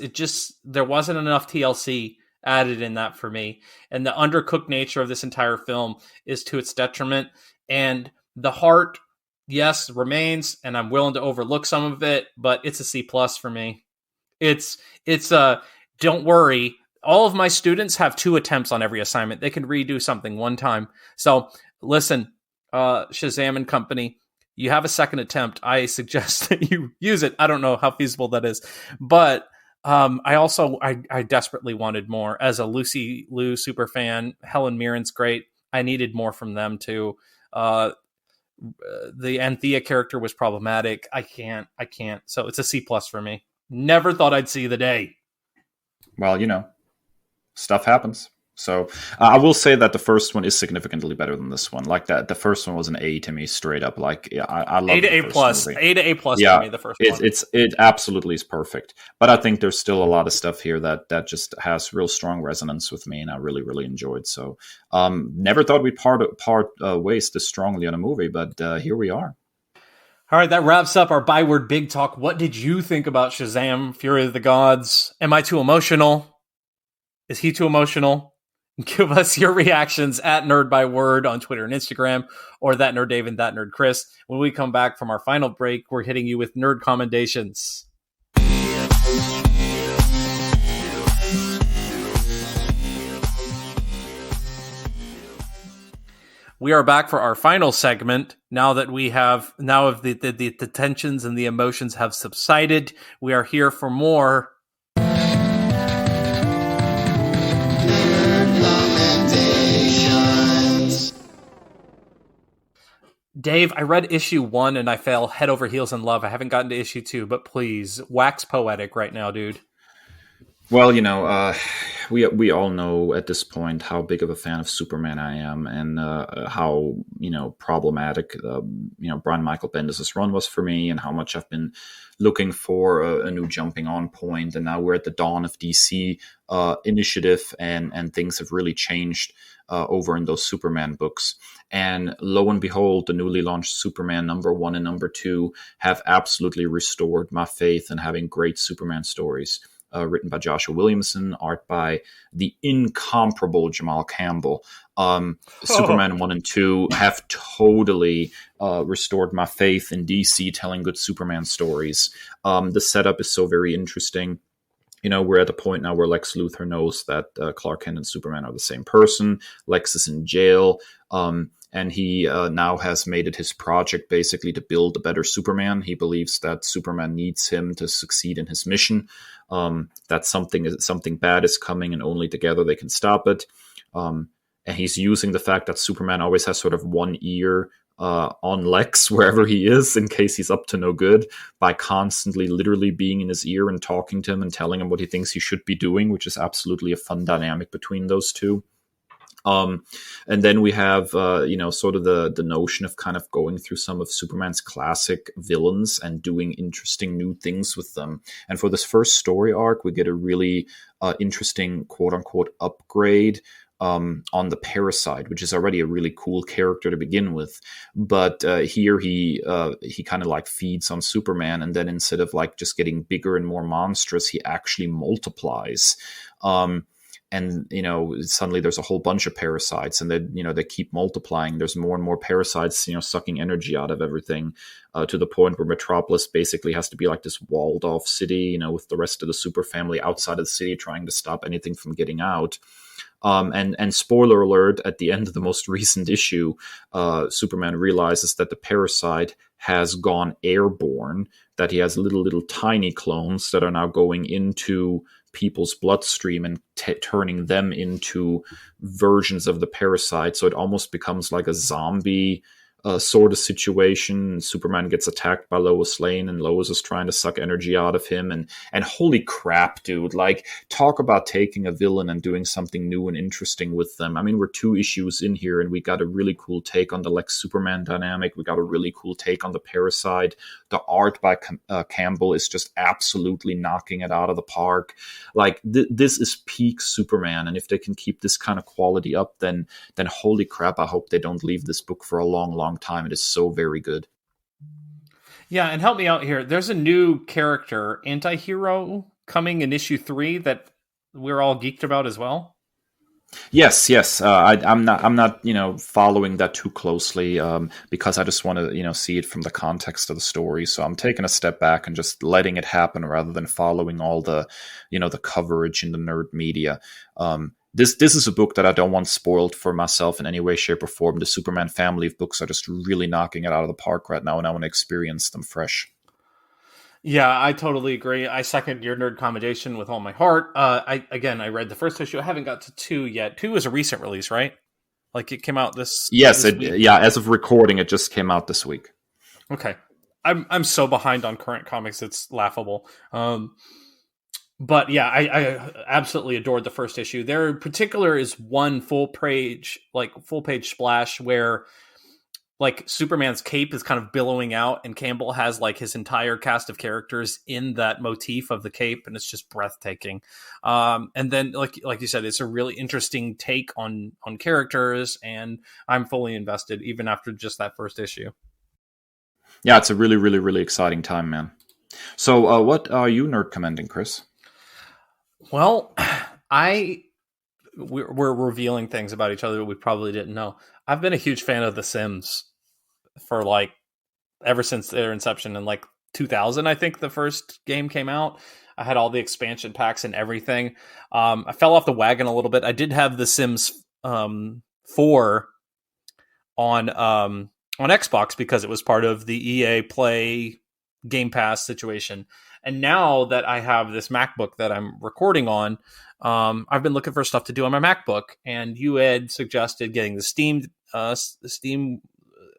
there wasn't enough TLC added in that for me. And the undercooked nature of this entire film is to its detriment. And the heart, yes, remains, and I'm willing to overlook some of it, but it's a C+ for me. It's don't worry. All of my students have 2 attempts on every assignment. They can redo something one time. So listen, Shazam and company, you have a second attempt. I suggest that you use it. I don't know how feasible that is, but I desperately wanted more. As a Lucy Liu super fan, Helen Mirren's great. I needed more from them too. The Anthea character was problematic. I can't. So it's a C+ for me. Never thought I'd see the day. Well, stuff happens. So I will say that the first one is significantly better than this one. Like that, the first one was an A to me, straight up. Like I love A to the A first plus, movie. A to A plus Yeah, for me. The first one. it absolutely is perfect. But I think there's still a lot of stuff here that just has real strong resonance with me, and I really enjoyed. So never thought we'd part ways this strongly on a movie, but here we are. All right, that wraps up our Byword Big Talk. What did you think about Shazam, Fury of the Gods? Am I too emotional? Is he too emotional? Give us your reactions at Nerd by Word on Twitter and Instagram, or that Nerd Dave and that Nerd Chris. When we come back from our final break, we're hitting you with Nerd Commendations. We are back for our final segment. Now that the tensions and the emotions have subsided, we are here for more. Dave, I read issue 1 and I fell head over heels in love. I haven't gotten to issue 2, but please, wax poetic right now, dude. Well, we all know at this point how big of a fan of Superman I am, and how problematic Brian Michael Bendis' run was for me, and how much I've been looking for a new jumping on point. And now we're at the dawn of DC initiative, and things have really changed over in those Superman books. And lo and behold, the newly launched Superman #1 and #2 have absolutely restored my faith in having great Superman stories. Written by Joshua Williamson, art by the incomparable Jamal Campbell. Superman 1 and 2 have totally restored my faith in DC telling good Superman stories. The setup is so very interesting. We're at the point now where Lex Luthor knows that Clark Kent and Superman are the same person. Lex is in jail. And he now has made it his project basically to build a better Superman. He believes that Superman needs him to succeed in his mission. That something bad is coming, and only together they can stop it. And he's using the fact that Superman always has sort of one ear on Lex wherever he is in case he's up to no good, by constantly literally being in his ear and talking to him and telling him what he thinks he should be doing, which is absolutely a fun dynamic between those two. And then we have, sort of the notion of kind of going through some of Superman's classic villains and doing interesting new things with them. And for this first story arc, we get a really interesting quote unquote upgrade on the Parasite, which is already a really cool character to begin with. But here he kind of like feeds on Superman, and then instead of like just getting bigger and more monstrous, he actually multiplies. And, suddenly there's a whole bunch of parasites, and they keep multiplying. There's more and more parasites, sucking energy out of everything, to the point where Metropolis basically has to be like this walled off city, with the rest of the super family outside of the city trying to stop anything from getting out. And spoiler alert, at the end of the most recent issue, Superman realizes that the parasite has gone airborne, that he has little tiny clones that are now going into people's bloodstream and turning them into versions of the parasite. So it almost becomes like a zombie sort of situation. Superman gets attacked by Lois Lane, and Lois is trying to suck energy out of him. And holy crap, dude, like, talk about taking a villain and doing something new and interesting with them. I mean, we're 2 issues in here, and we got a really cool take on the Lex Superman dynamic. We got a really cool take on the Parasite. The art by Campbell is just absolutely knocking it out of the park. Like, this is peak Superman, and if they can keep this kind of quality up, then holy crap, I hope they don't leave this book for a long time. It is so very good. Yeah, and help me out here. There's a new character, anti-hero, coming in issue 3 that we're all geeked about as well. Yes. I'm not following that too closely because I just want to see it from the context of the story. So I'm taking a step back and just letting it happen rather than following all the the coverage in the nerd media. This is a book that I don't want spoiled for myself in any way, shape, or form. The Superman family of books are just really knocking it out of the park right now, and I want to experience them fresh. Yeah, I totally agree. I second your nerd commendation with all my heart. I read the first issue. I haven't got to 2 yet. 2 is a recent release, right? Like, it came out this week. As of recording, it just came out this week. Okay. I'm so behind on current comics, it's laughable. But yeah, I absolutely adored the first issue. There in particular is one full page splash where like Superman's cape is kind of billowing out, and Campbell has like his entire cast of characters in that motif of the cape, and it's just breathtaking. And then, like you said, it's a really interesting take on characters, and I'm fully invested even after just that first issue. Yeah, it's a really, really, really exciting time, man. So, what are you nerd commending, Kris? Well, we're revealing things about each other that we probably didn't know. I've been a huge fan of The Sims for like ever since their inception in like 2000. I think the first game came out. I had all the expansion packs and everything. I fell off the wagon a little bit. I did have The Sims 4 on Xbox because it was part of the EA Play Game Pass situation. And now that I have this MacBook that I'm recording on, I've been looking for stuff to do on my MacBook, and you had suggested getting the Steam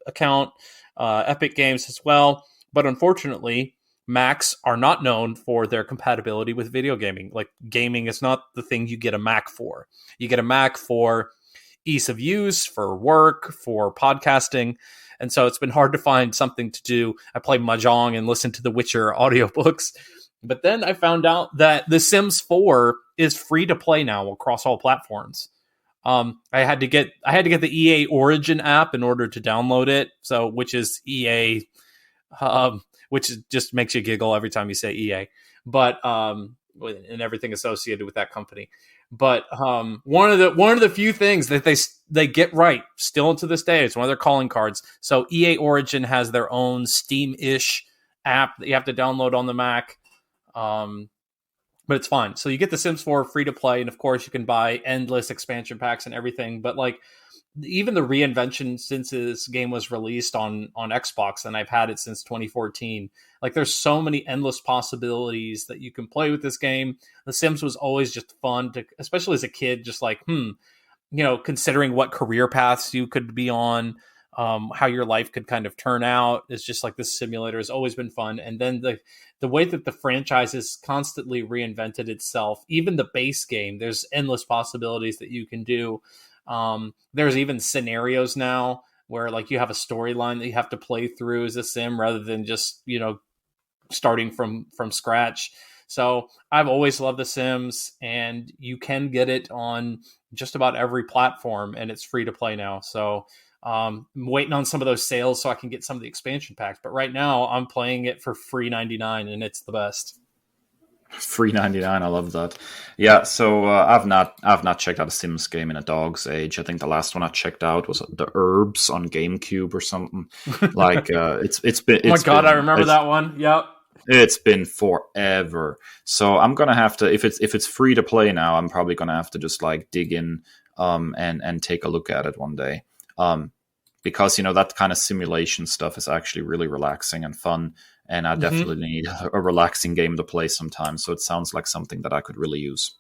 account, Epic Games as well. But unfortunately, Macs are not known for their compatibility with video gaming. Like, gaming is not the thing you get a Mac for. You get a Mac for ease of use, for work, for podcasting. And so it's been hard to find something to do. I play Mahjong and listen to the Witcher audiobooks. But then I found out that The Sims 4 is free to play now across all platforms. I had to get the EA Origin app in order to download it. So, which is EA, which just makes you giggle every time you say EA. But and everything associated with that company. But one of the few things that they get right still to this day, it's one of their calling cards. So EA Origin has their own Steam-ish app that you have to download on the Mac. But it's fine. So you get The Sims 4 free to play, and of course you can buy endless expansion packs and everything. But like even the reinvention since this game was released on Xbox, and I've had it since 2014. Like there's so many endless possibilities that you can play with this game. The Sims was always just fun to, especially as a kid, just like, considering what career paths you could be on, how your life could kind of turn out. It's just like this simulator has always been fun. And then the way that the franchise has constantly reinvented itself, even the base game, there's endless possibilities that you can do. There's even scenarios now where like you have a storyline that you have to play through as a sim rather than just, starting from scratch. So I've always loved The Sims, and you can get it on just about every platform, and it's free to play now. So I'm waiting on some of those sales so I can get some of the expansion packs. But right now I'm playing it for free $99, and it's the best. Free $99, I love that. Yeah, so I've not checked out a Sims game in a dog's age. I think the last one I checked out was The Herbs on GameCube or something. Like it's been. Oh my God, I remember that one. Yep. It's been forever. So I'm gonna have to, if it's free to play now, I'm probably gonna have to just like dig in and take a look at it one day. Because that kind of simulation stuff is actually really relaxing and fun. And I definitely need a relaxing game to play sometimes. So it sounds like something that I could really use.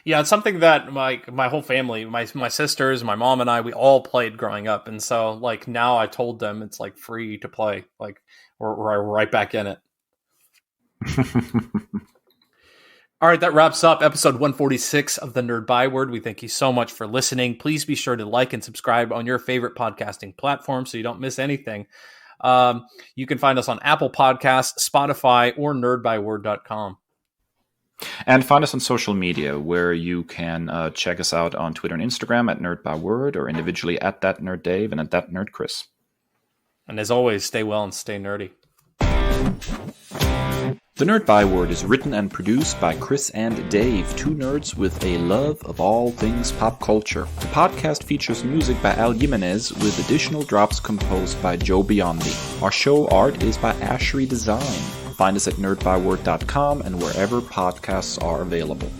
Yeah, it's something that my whole family, my sisters, my mom and I, we all played growing up. And so like now I told them it's like free to play. Like we're right back in it. All right, that wraps up episode 146 of the Nerd Byword. We thank you so much for listening. Please be sure to like and subscribe on your favorite podcasting platform so you don't miss anything. You can find us on Apple Podcasts, Spotify, or nerdbyword.com. And find us on social media, where you can check us out on Twitter and Instagram at NerdByWord, or individually at ThatNerdDave and at ThatNerdChris. And as always, stay well and stay nerdy. The Nerd Byword is written and produced by Kris and Dave, two nerds with a love of all things pop culture. The podcast features music by Al Jimenez, with additional drops composed by Joe Biondi. Our show art is by Ashery Design. Find us at nerdbyword.com and wherever podcasts are available.